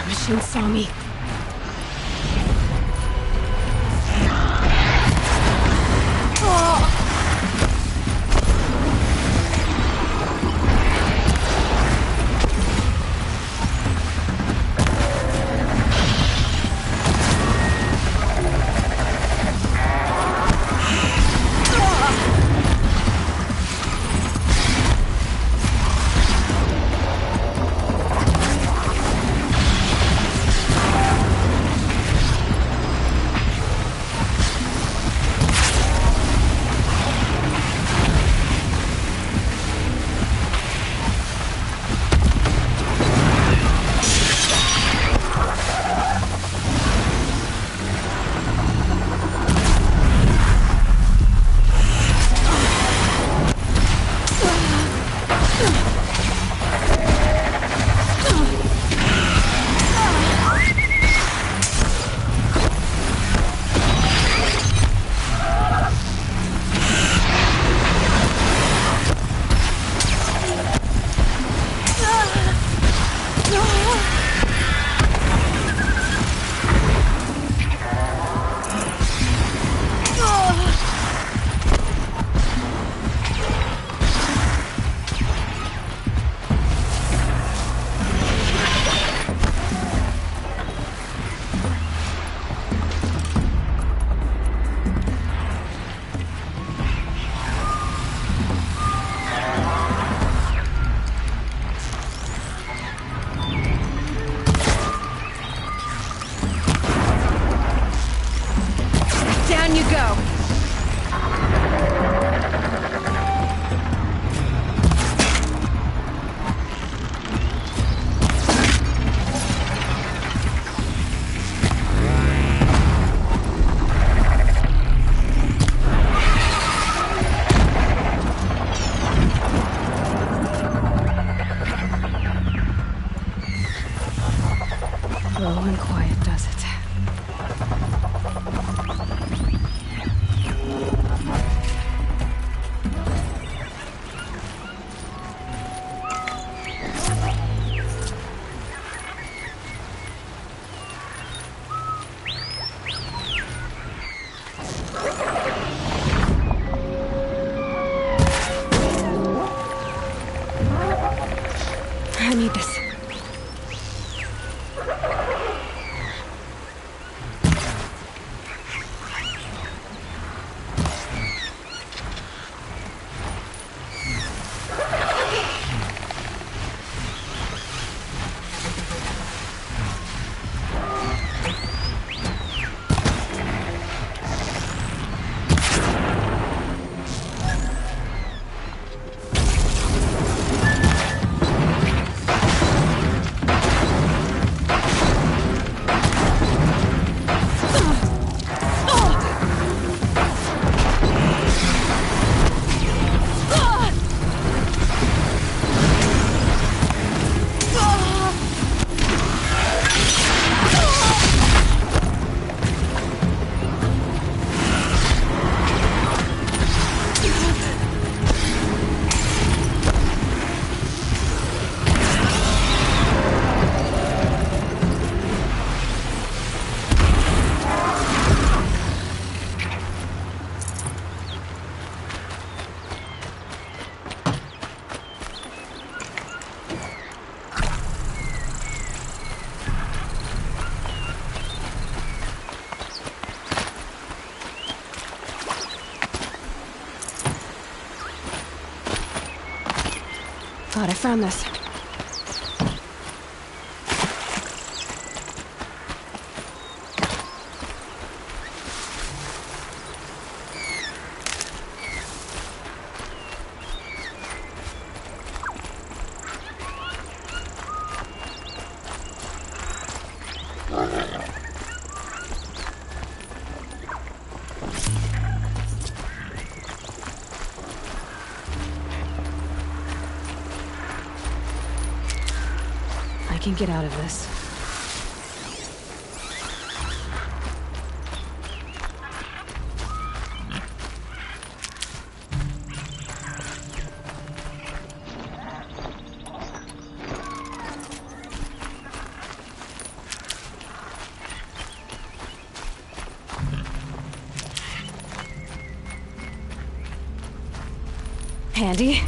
Machine saw me. and quiet does it. I need this. God, I found this. I can get out of this. Handy.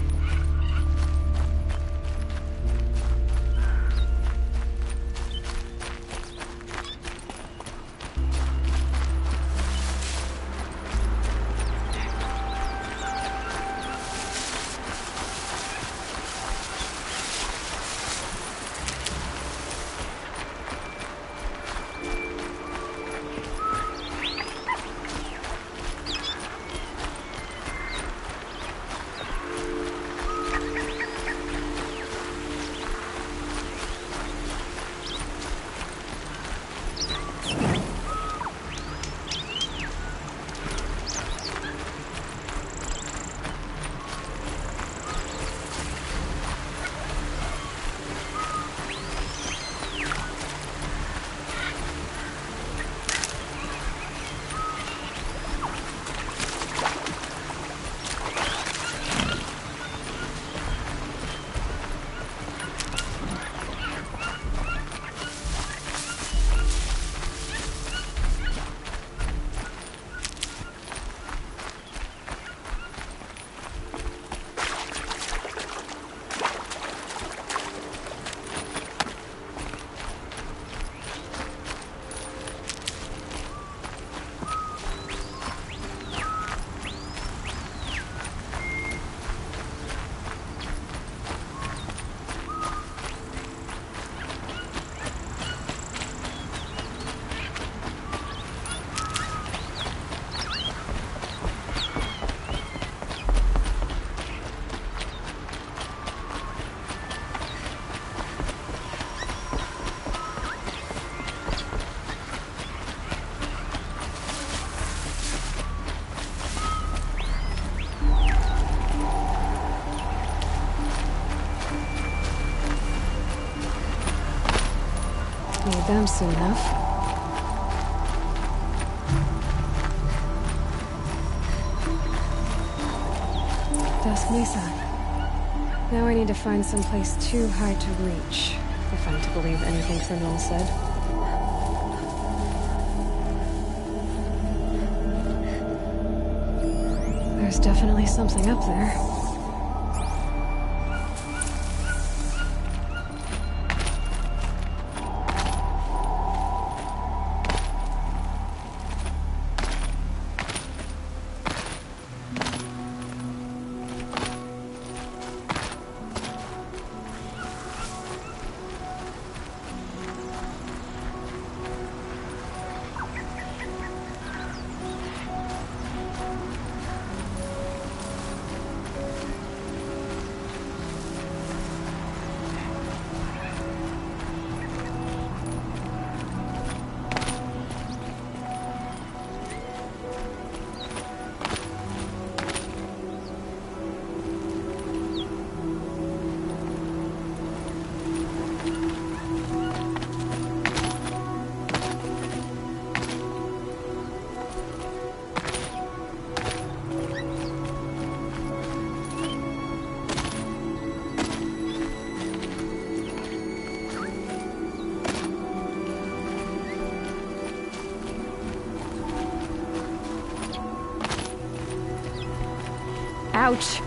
Need them soon enough. Dusk Mesa. Now I need to find some place too high to reach, if I'm to believe anything Criminal said. There's definitely something up there. Ouch.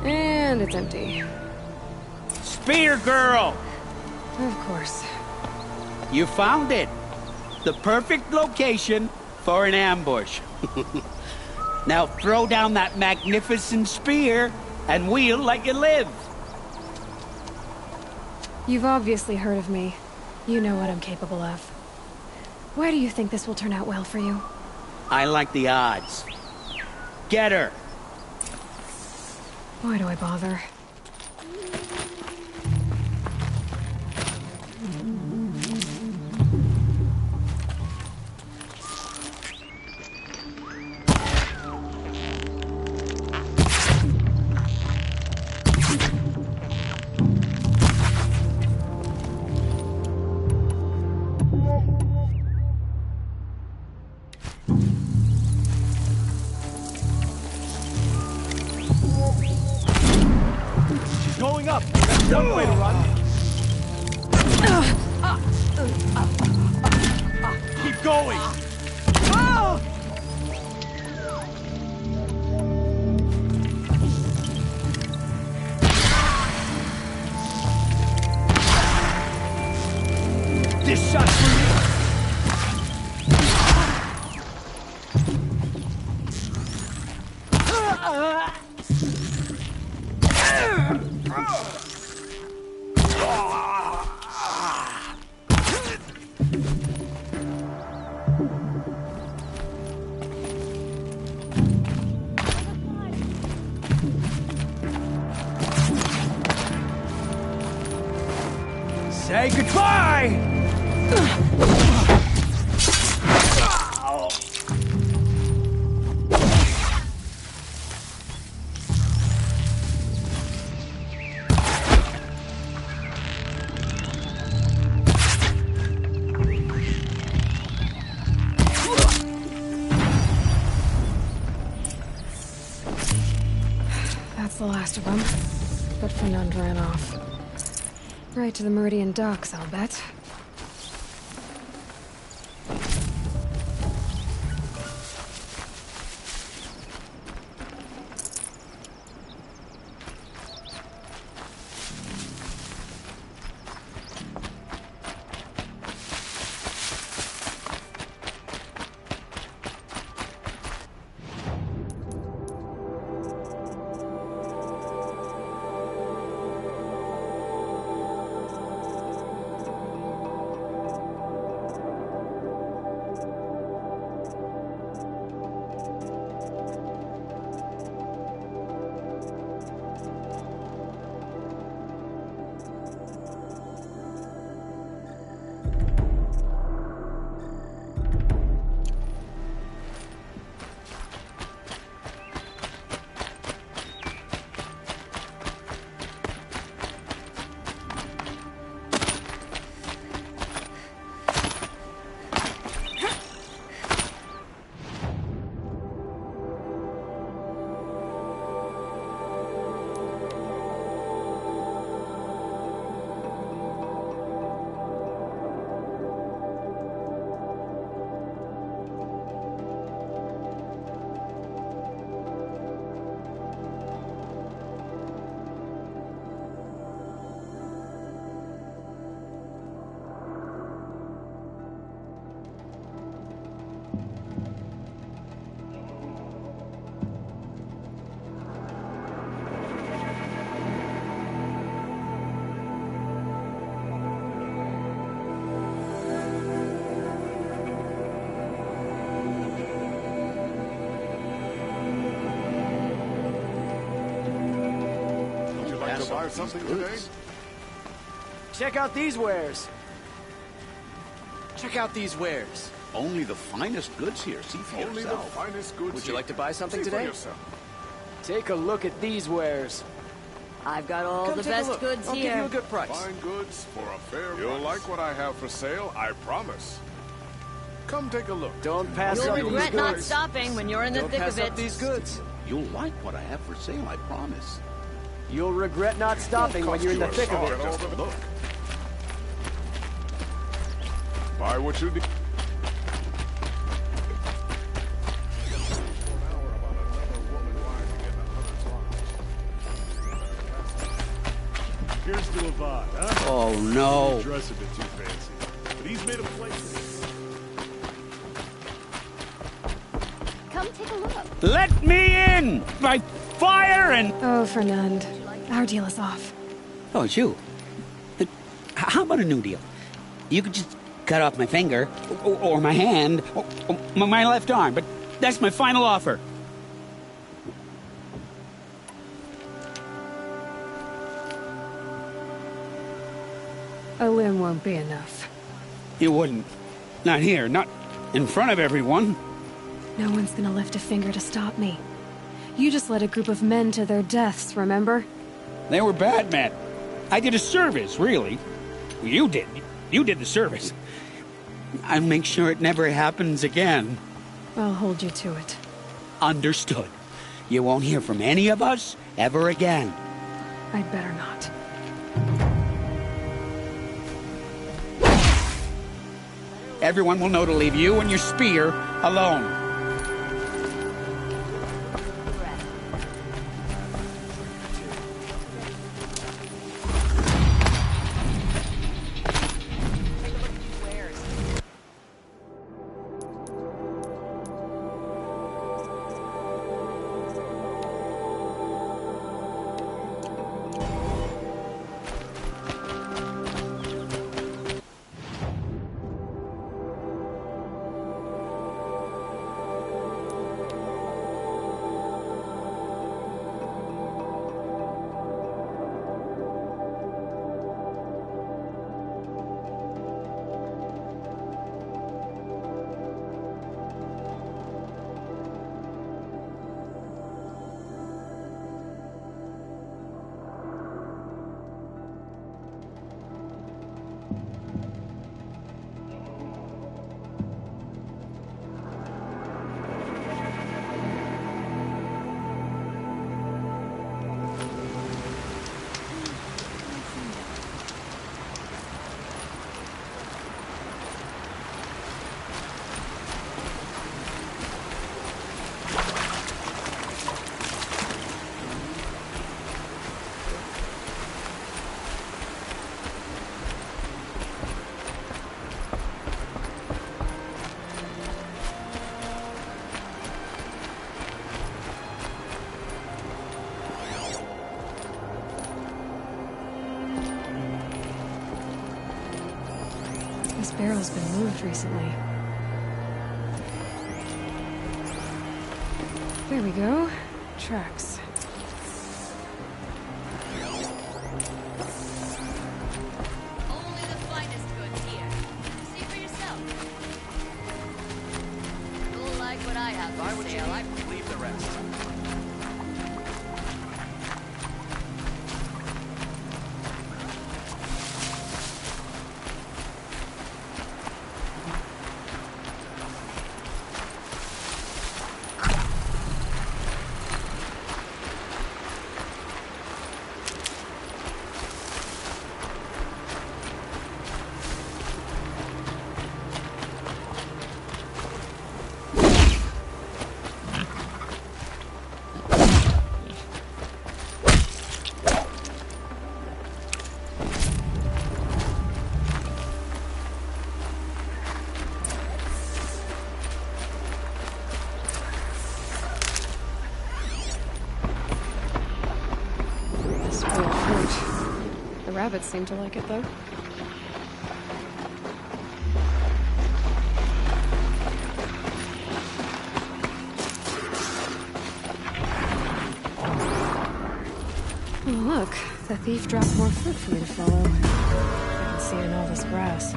And it's empty. Spear girl! Of course. You found it. The perfect location for an ambush. Now throw down that magnificent spear, and we'll let you live. You've obviously heard of me. You know what I'm capable of. Why do you think this will turn out well for you? I like the odds. Get her! Why do I bother? Going up! That's one way to run! Keep going! This shot's for you! Say goodbye! That's the last of them. But Fernand ran off. Right to the Meridian docks, I'll bet. Buy something today? Check out these wares. Check out these wares. Only the finest goods here. See for Only yourself. the finest goods. Would you like to buy something See today? For yourself. Take a look at these wares. I've got all Come the take a best look. goods I'll here. give you a good price. Fine goods for a fair price. You'll like what I have for sale, I promise. Come take a look. Don't pass You'll up these regret not goods. stopping when you're in the Don't thick pass of up it. these goods. You'll like what I have for sale, I promise. You'll regret not stopping when you're in the thick of it. Just a look. Buy what you need. Here's to Avad, huh? Oh, no. He dress a bit too fancy, but he's made a place. Come take a look. Let me in! By fire and... Oh, Fernand. Our deal is off. Oh, it's you. How about a new deal? You could just cut off my finger, or my hand, or my left arm, but that's my final offer. A limb won't be enough. You wouldn't. Not here, not in front of everyone. No one's gonna lift a finger to stop me. You just led a group of men to their deaths, remember? They were bad men. I did a service, really. You did. You did the service. I'll make sure it never happens again. I'll hold you to it. Understood. You won't hear from any of us ever again. I'd better not. Everyone will know to leave you and your spear alone. barrel's been moved recently. There we go. Tracks. Only the finest goods here. See for yourself. You'll like what I have Buy for what you sale. need, leave the rest. Spoiled fruit. The rabbits seem to like it, though. Oh, look. The thief dropped more fruit for me to follow. I can see in all this grass.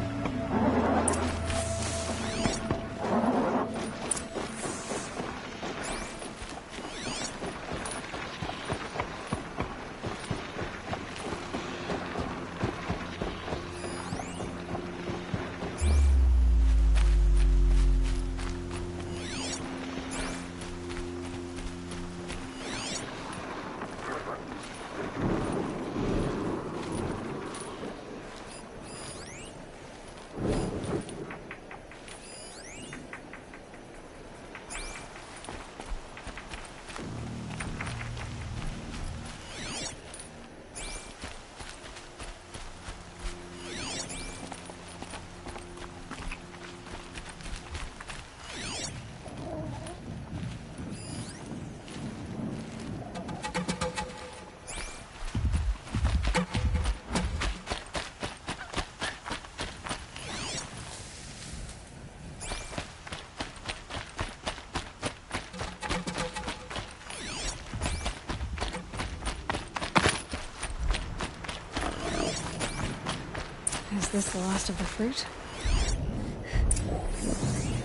Is this the last of the fruit?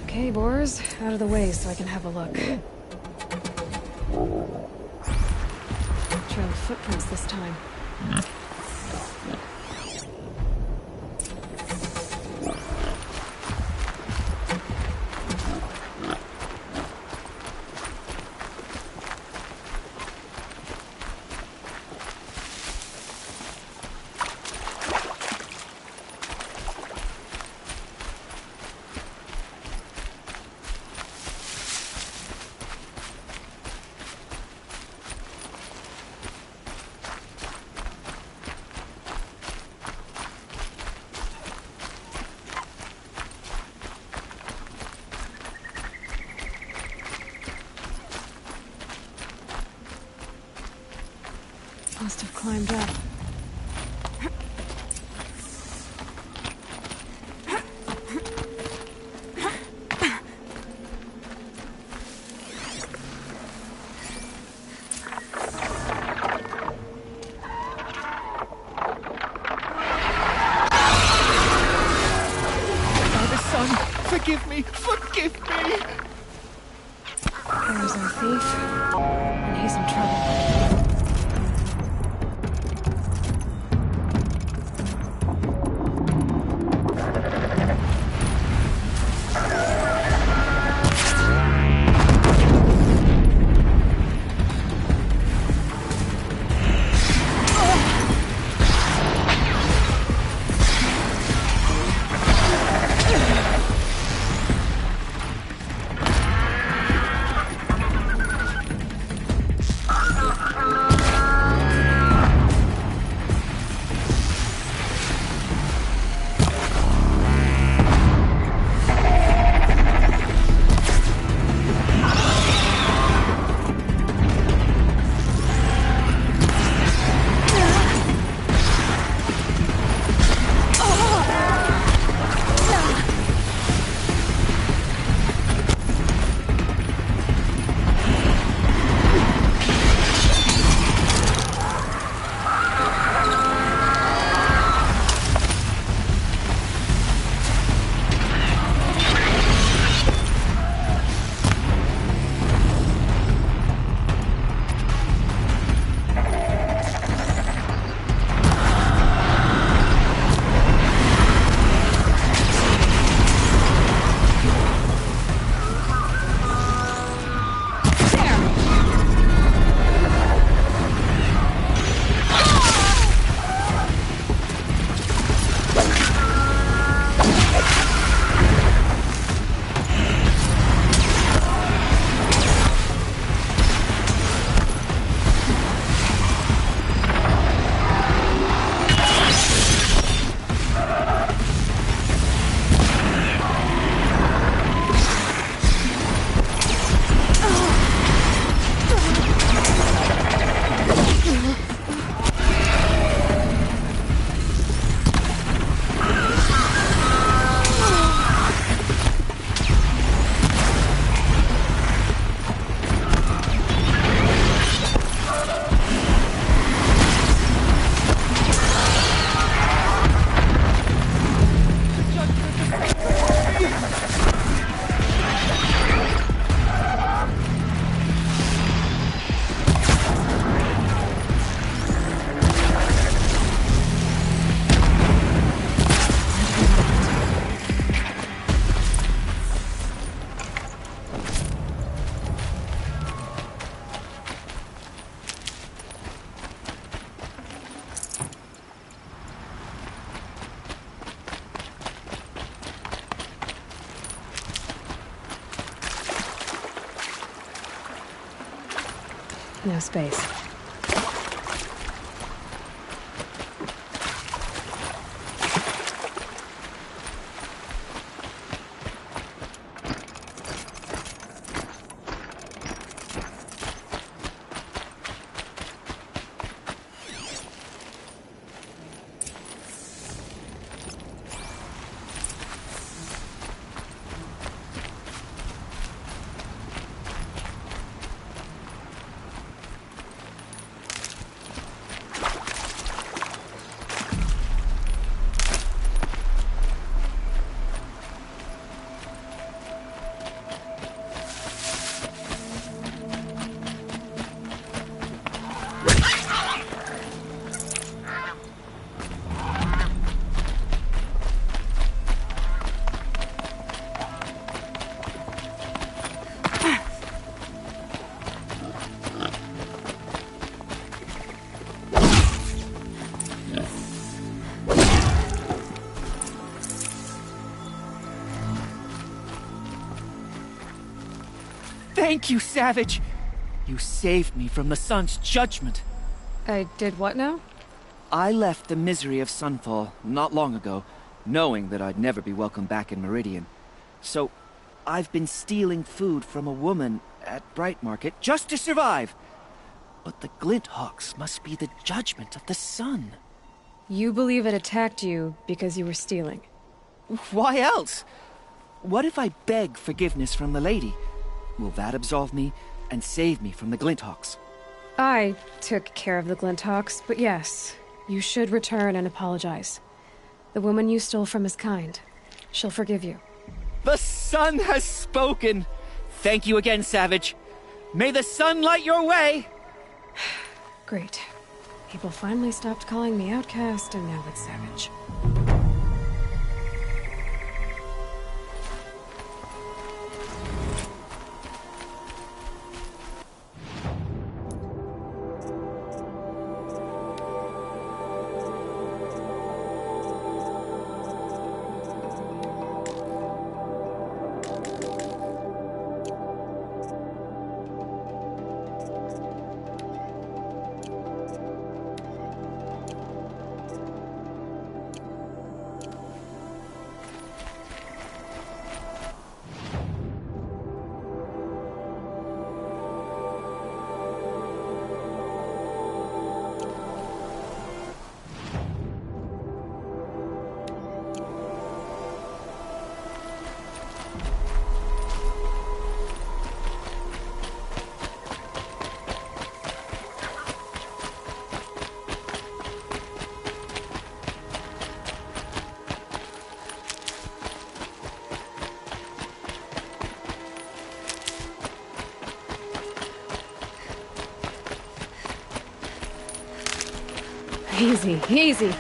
Okay, boars, out of the way so I can have a look. Trail of footprints this time. Must have climbed up. Father, son, forgive me! Forgive me! There's our thief. And he's in trouble. No space. Thank you, Savage! You saved me from the sun's judgment. I did what now? I left the misery of Sunfall not long ago, knowing that I'd never be welcome back in Meridian. So, I've been stealing food from a woman at Bright Market just to survive. But the Glinthawks must be the judgment of the sun. You believe it attacked you because you were stealing? Why else? What if I beg forgiveness from the lady? Will that absolve me and save me from the Glinthawks? I took care of the Glinthawks, but yes, you should return and apologize. The woman you stole from is kind. She'll forgive you. The sun has spoken! Thank you again, Savage. May the sun light your way! Great. People finally stopped calling me outcast, and now it's Savage. Easy, easy.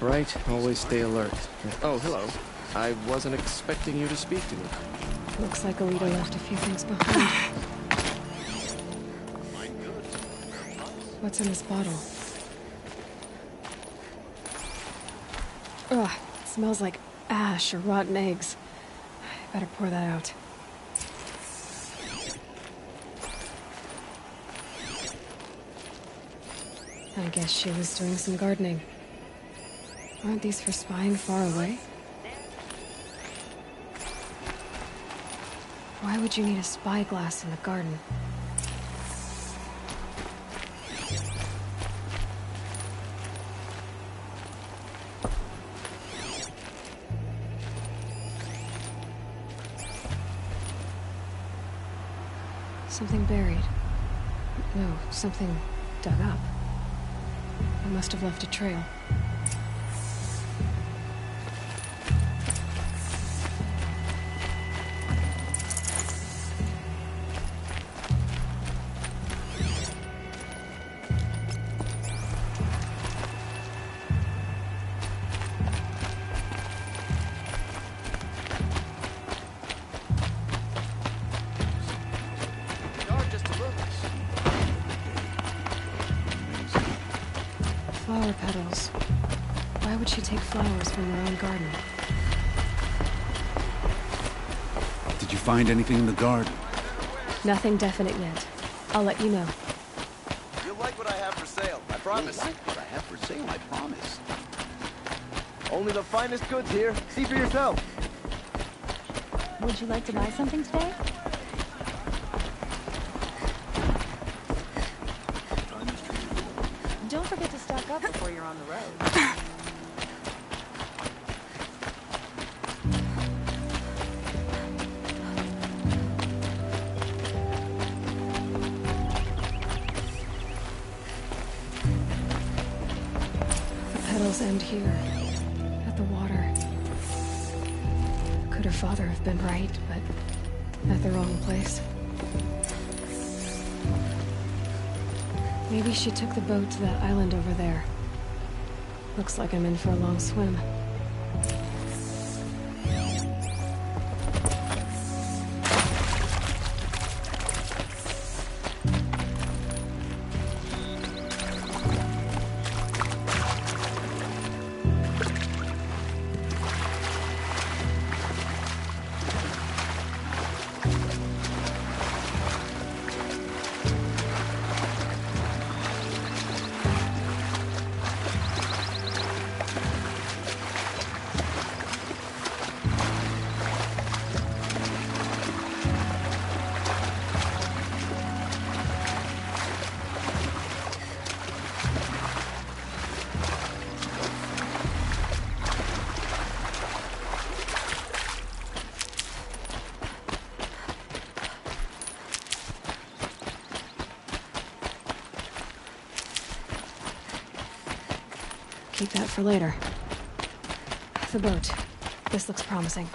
Right, always stay alert. Oh, hello. I wasn't expecting you to speak to me. Looks like Alita left a few things behind. What's in this bottle? Ugh, it smells like ash or rotten eggs. I better pour that out. I guess she was doing some gardening. Aren't these for spying far away? Why would you need a spyglass in the garden? Something buried. No, something dug up. I must have left a trail. Flower petals. Why would she take flowers from her own garden? Did you find anything in the garden? Nothing definite yet. I'll let you know. You'll like what I have for sale, I promise. You'll like what I have for sale, I promise. Only the finest goods here. See for yourself. Would you like to buy something today? Don't forget to stock up before you're on the road. The petals end here, at the water. Could her father have been right, but at the wrong place? Maybe she took the boat to that island over there. Looks like I'm in for a long swim. Keep that for later. The boat. This looks promising.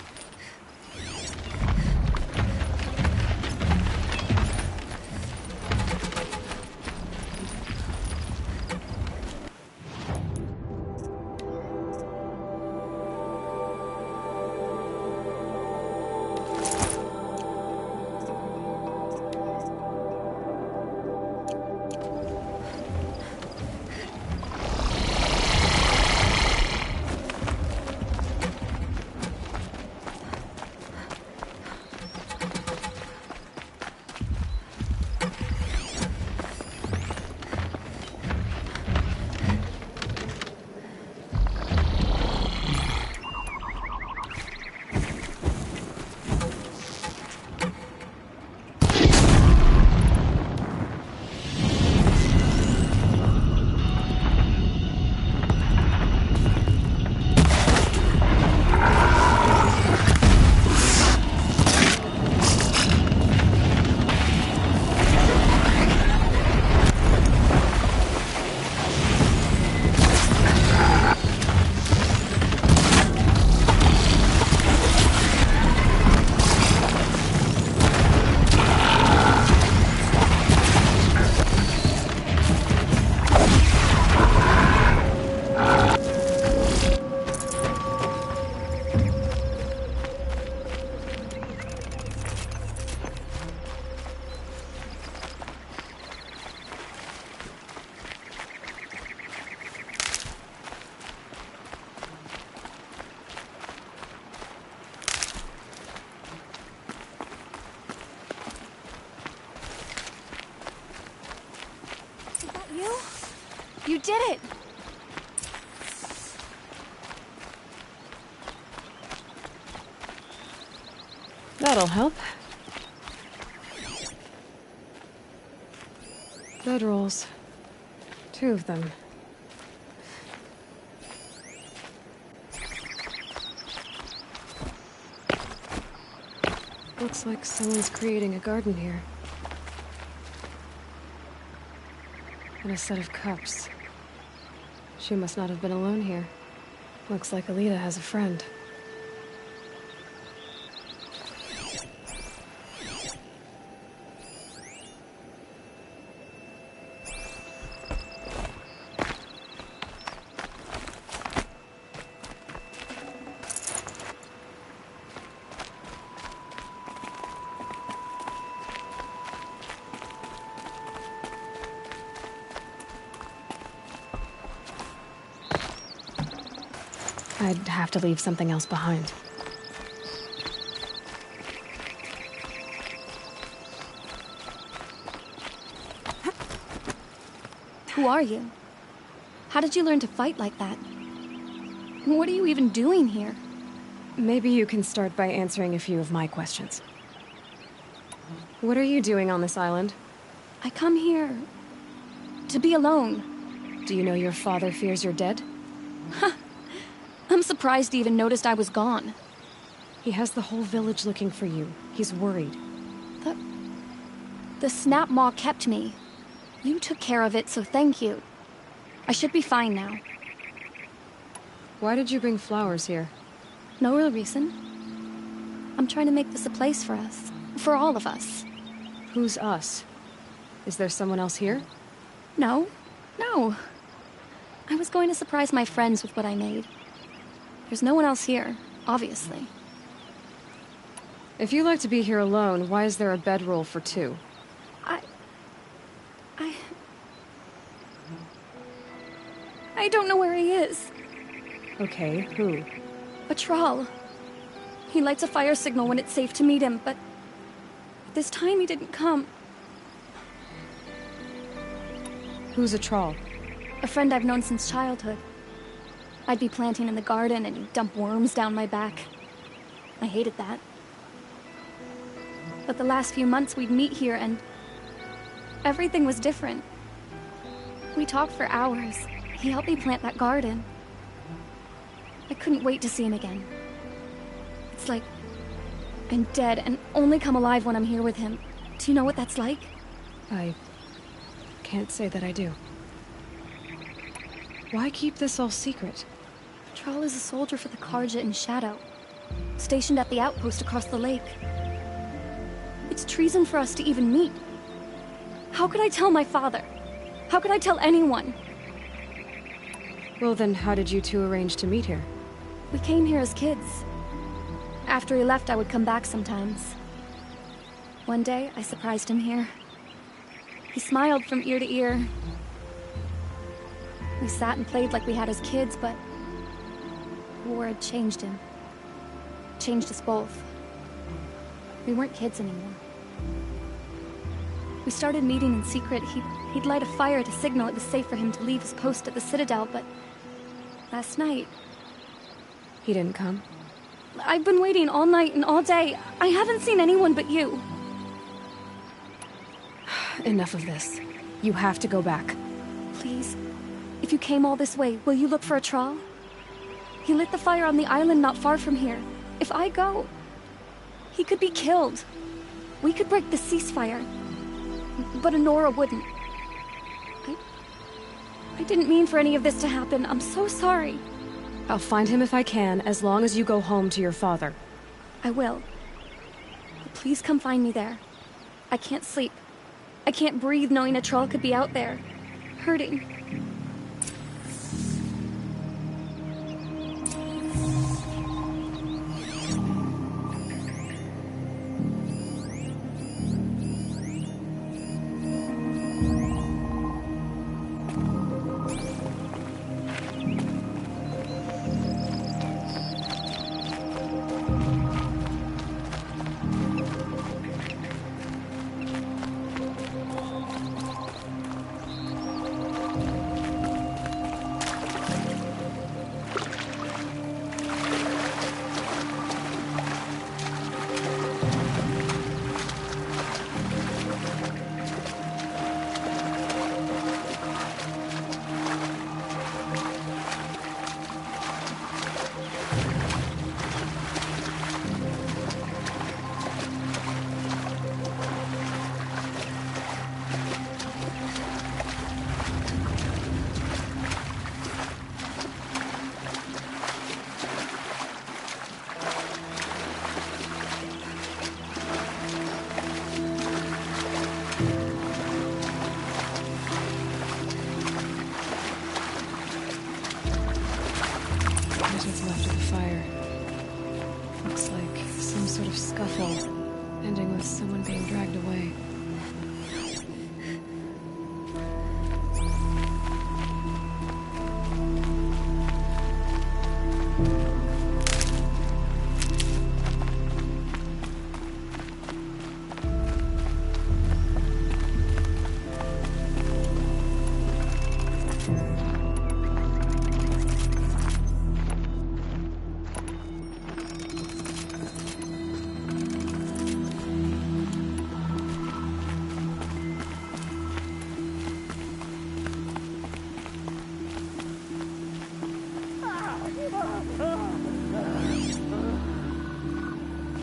did it! That'll help. Bedrolls. 2 of them. Looks like someone's creating a garden here. And a set of cups. She must not have been alone here. Looks like Alita has a friend. I'd have to leave something else behind. Who are you? How did you learn to fight like that? What are you even doing here? Maybe you can start by answering a few of my questions. What are you doing on this island? I come here to be alone. Do you know your father fears you're dead? I'm surprised he even noticed I was gone. He has the whole village looking for you. He's worried. The snap maw kept me. You took care of it, so thank you. I should be fine now. Why did you bring flowers here? No real reason. I'm trying to make this a place for us. For all of us. Who's us? Is there someone else here? No. I was going to surprise my friends with what I made. There's no one else here, obviously. If you like to be here alone, why is there a bedroll for 2? I don't know where he is. Okay, who? A troll. He lights a fire signal when it's safe to meet him, but this time he didn't come. Who's a troll? A friend I've known since childhood. I'd be planting in the garden and he'd dump worms down my back. I hated that. But the last few months we'd meet here and everything was different. We talked for hours. He helped me plant that garden. I couldn't wait to see him again. It's like I'm dead and only come alive when I'm here with him. Do you know what that's like? I can't say that I do. Why keep this all secret? Troll is a soldier for the Karja in Shadow, stationed at the outpost across the lake. It's treason for us to even meet. How could I tell my father? How could I tell anyone? Well then, how did you 2 arrange to meet here? We came here as kids. After he left, I would come back sometimes. One day, I surprised him here. He smiled from ear to ear. We sat and played like we had as kids, but war had changed him. Changed us both. We weren't kids anymore. We started meeting in secret. He'd light a fire to signal it was safe for him to leave his post at the Citadel, but last night... He didn't come? I've been waiting all night and all day. I haven't seen anyone but you. Enough of this. You have to go back. Please. If you came all this way, will you look for a troll? He lit the fire on the island not far from here. If I go, he could be killed. We could break the ceasefire. But Honora wouldn't. I didn't mean for any of this to happen. I'm so sorry. I'll find him if I can, as long as you go home to your father. I will. But please come find me there. I can't sleep. I can't breathe knowing a troll could be out there, hurting. like some sort of scuffle, ending with someone being dragged away.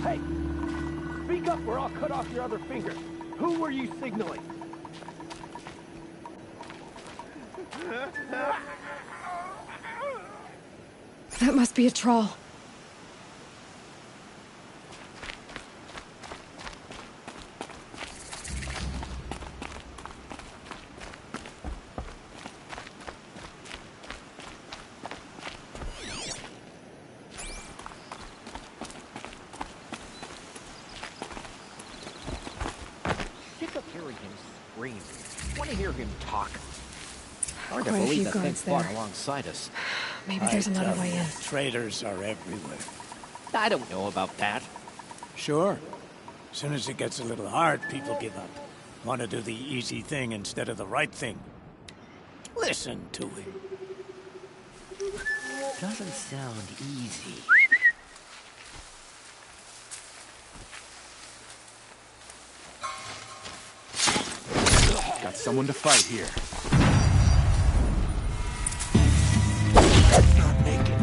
Hey! Speak up or I'll cut off your other finger. Who were you signaling? That must be a troll. Sick of hearing him scream. Want to hear him talk. Hard to Quite a believe few the thing guards fought there. alongside us. Maybe there's another way in. Traitors are everywhere. I don't know about that. Sure. As soon as it gets a little hard, people give up. Want to do the easy thing instead of the right thing. Listen to him. Doesn't sound easy. Got someone to fight here. Not naked.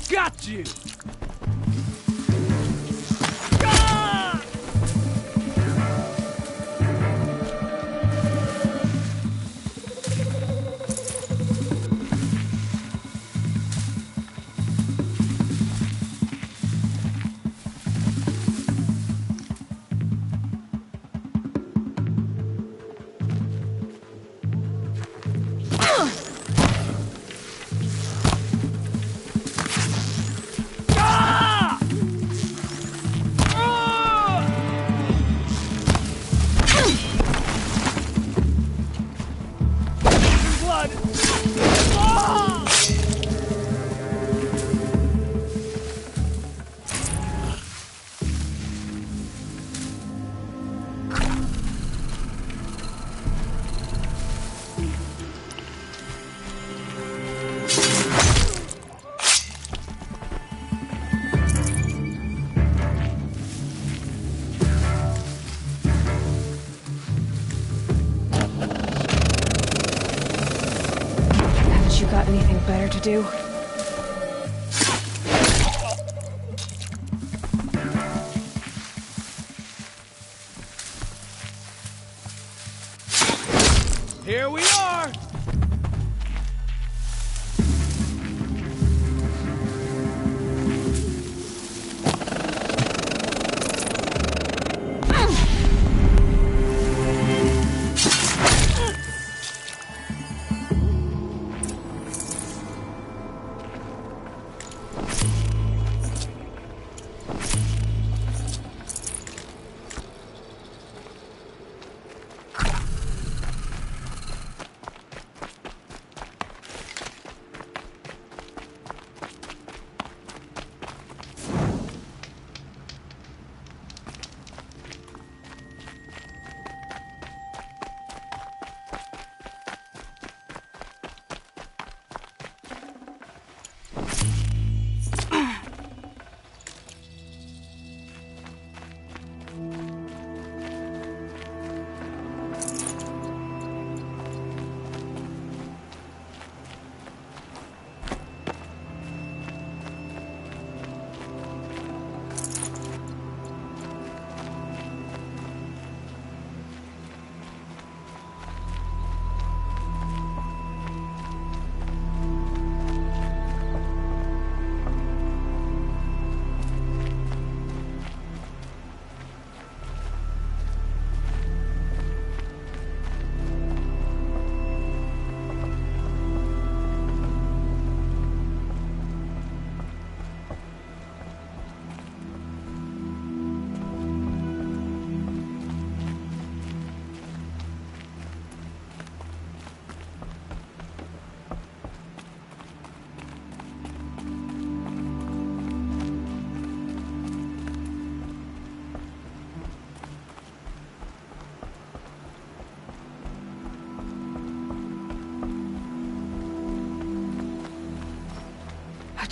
Got you! Got anything better to do? Here we are!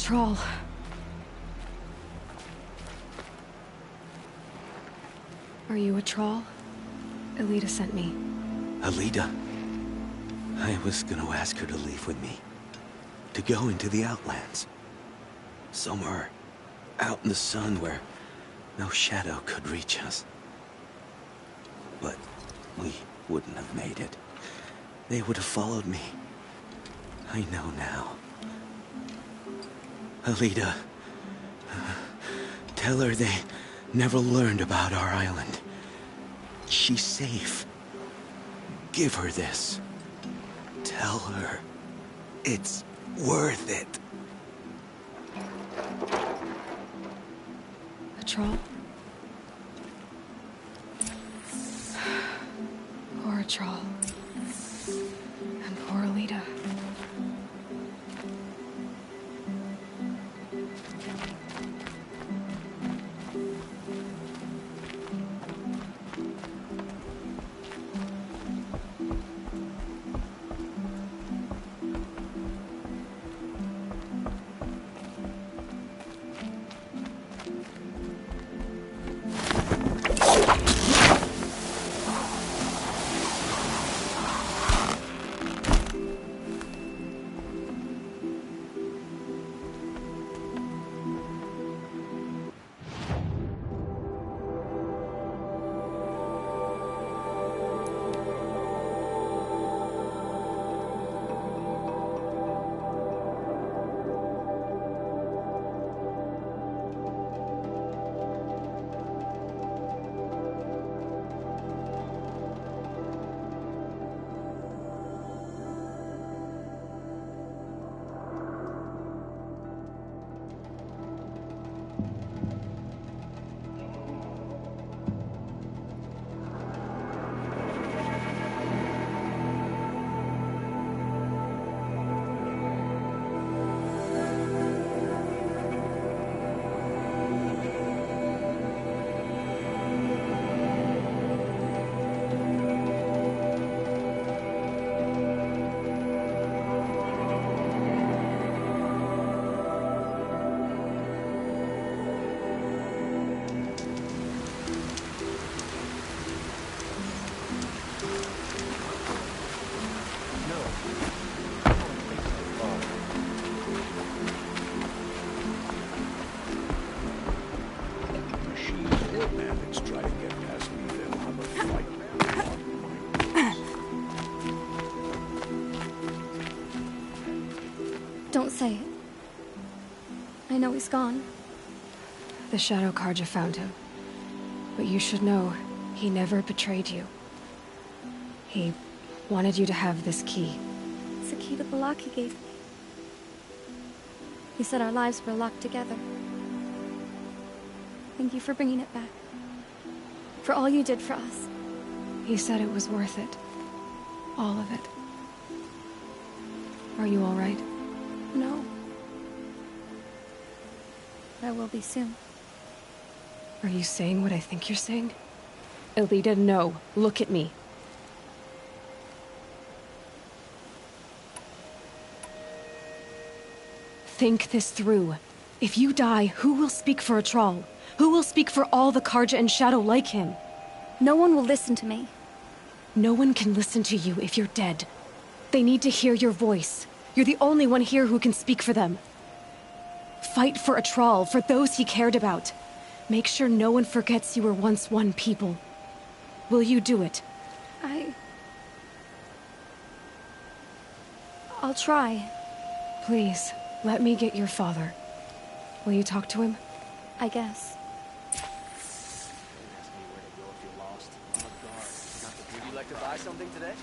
troll. Are you a troll? Elita sent me. Alita. I was gonna ask her to leave with me. To go into the Outlands. Somewhere out in the sun where no shadow could reach us. But we wouldn't have made it. They would have followed me. I know now. Alita, tell her they never learned about our island. She's safe. Give her this. Tell her it's worth it. A troll? Poor troll. And poor Alita. Don't say it. I know he's gone. The Shadow Karja found him. But you should know, he never betrayed you. He wanted you to have this key. It's the key to the lock he gave me. He said our lives were locked together. Thank you for bringing it back. For all you did for us. He said it was worth it. All of it. Are you all right? No. I will be soon. Are you saying what I think you're saying? Elita, no. Look at me. Think this through. If you die, who will speak for a troll? Who will speak for all the Karja and Shadow like him? No one will listen to me. No one can listen to you if you're dead. They need to hear your voice. You're the only one here who can speak for them. Fight for a troll, for those he cared about. Make sure no one forgets you were once one people. Will you do it? I'll try. Please, let me get your father. Will you talk to him? I guess. Would you like to buy something today?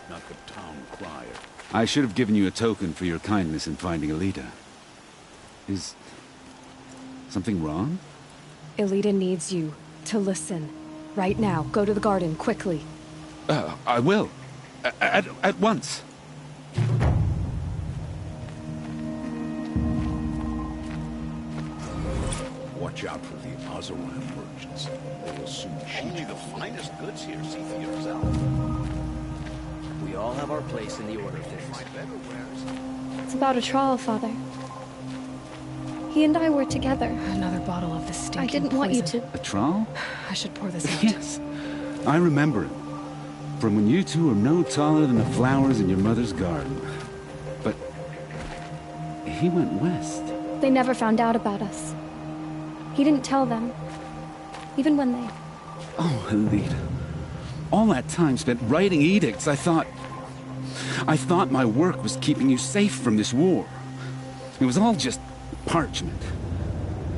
Not the town crier. I should have given you a token for your kindness in finding Alita. Is something wrong? Elita needs you to listen. Right now, go to the garden, quickly. I will. At once. Watch out for the Azaran merchants. They will soon cheat. Only the finest goods here, see for yourself. We We all have our place in the order of things. It's about a trial, Father. He and I were together. Another bottle of this stinking I didn't want you poison. to... A trial? I should pour this out. Yes. I remember it. From when you two were no taller than the flowers in your mother's garden. But... he went west. They never found out about us. He didn't tell them. Even when they... Oh, Alita. All that time spent writing edicts, I thought my work was keeping you safe from this war. It was all just parchment.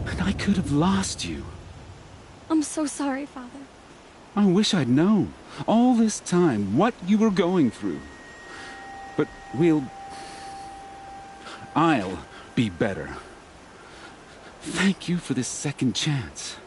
And I could have lost you. I'm so sorry, Father. I wish I'd known, all this time, what you were going through. But I'll be better. Thank you for this second chance.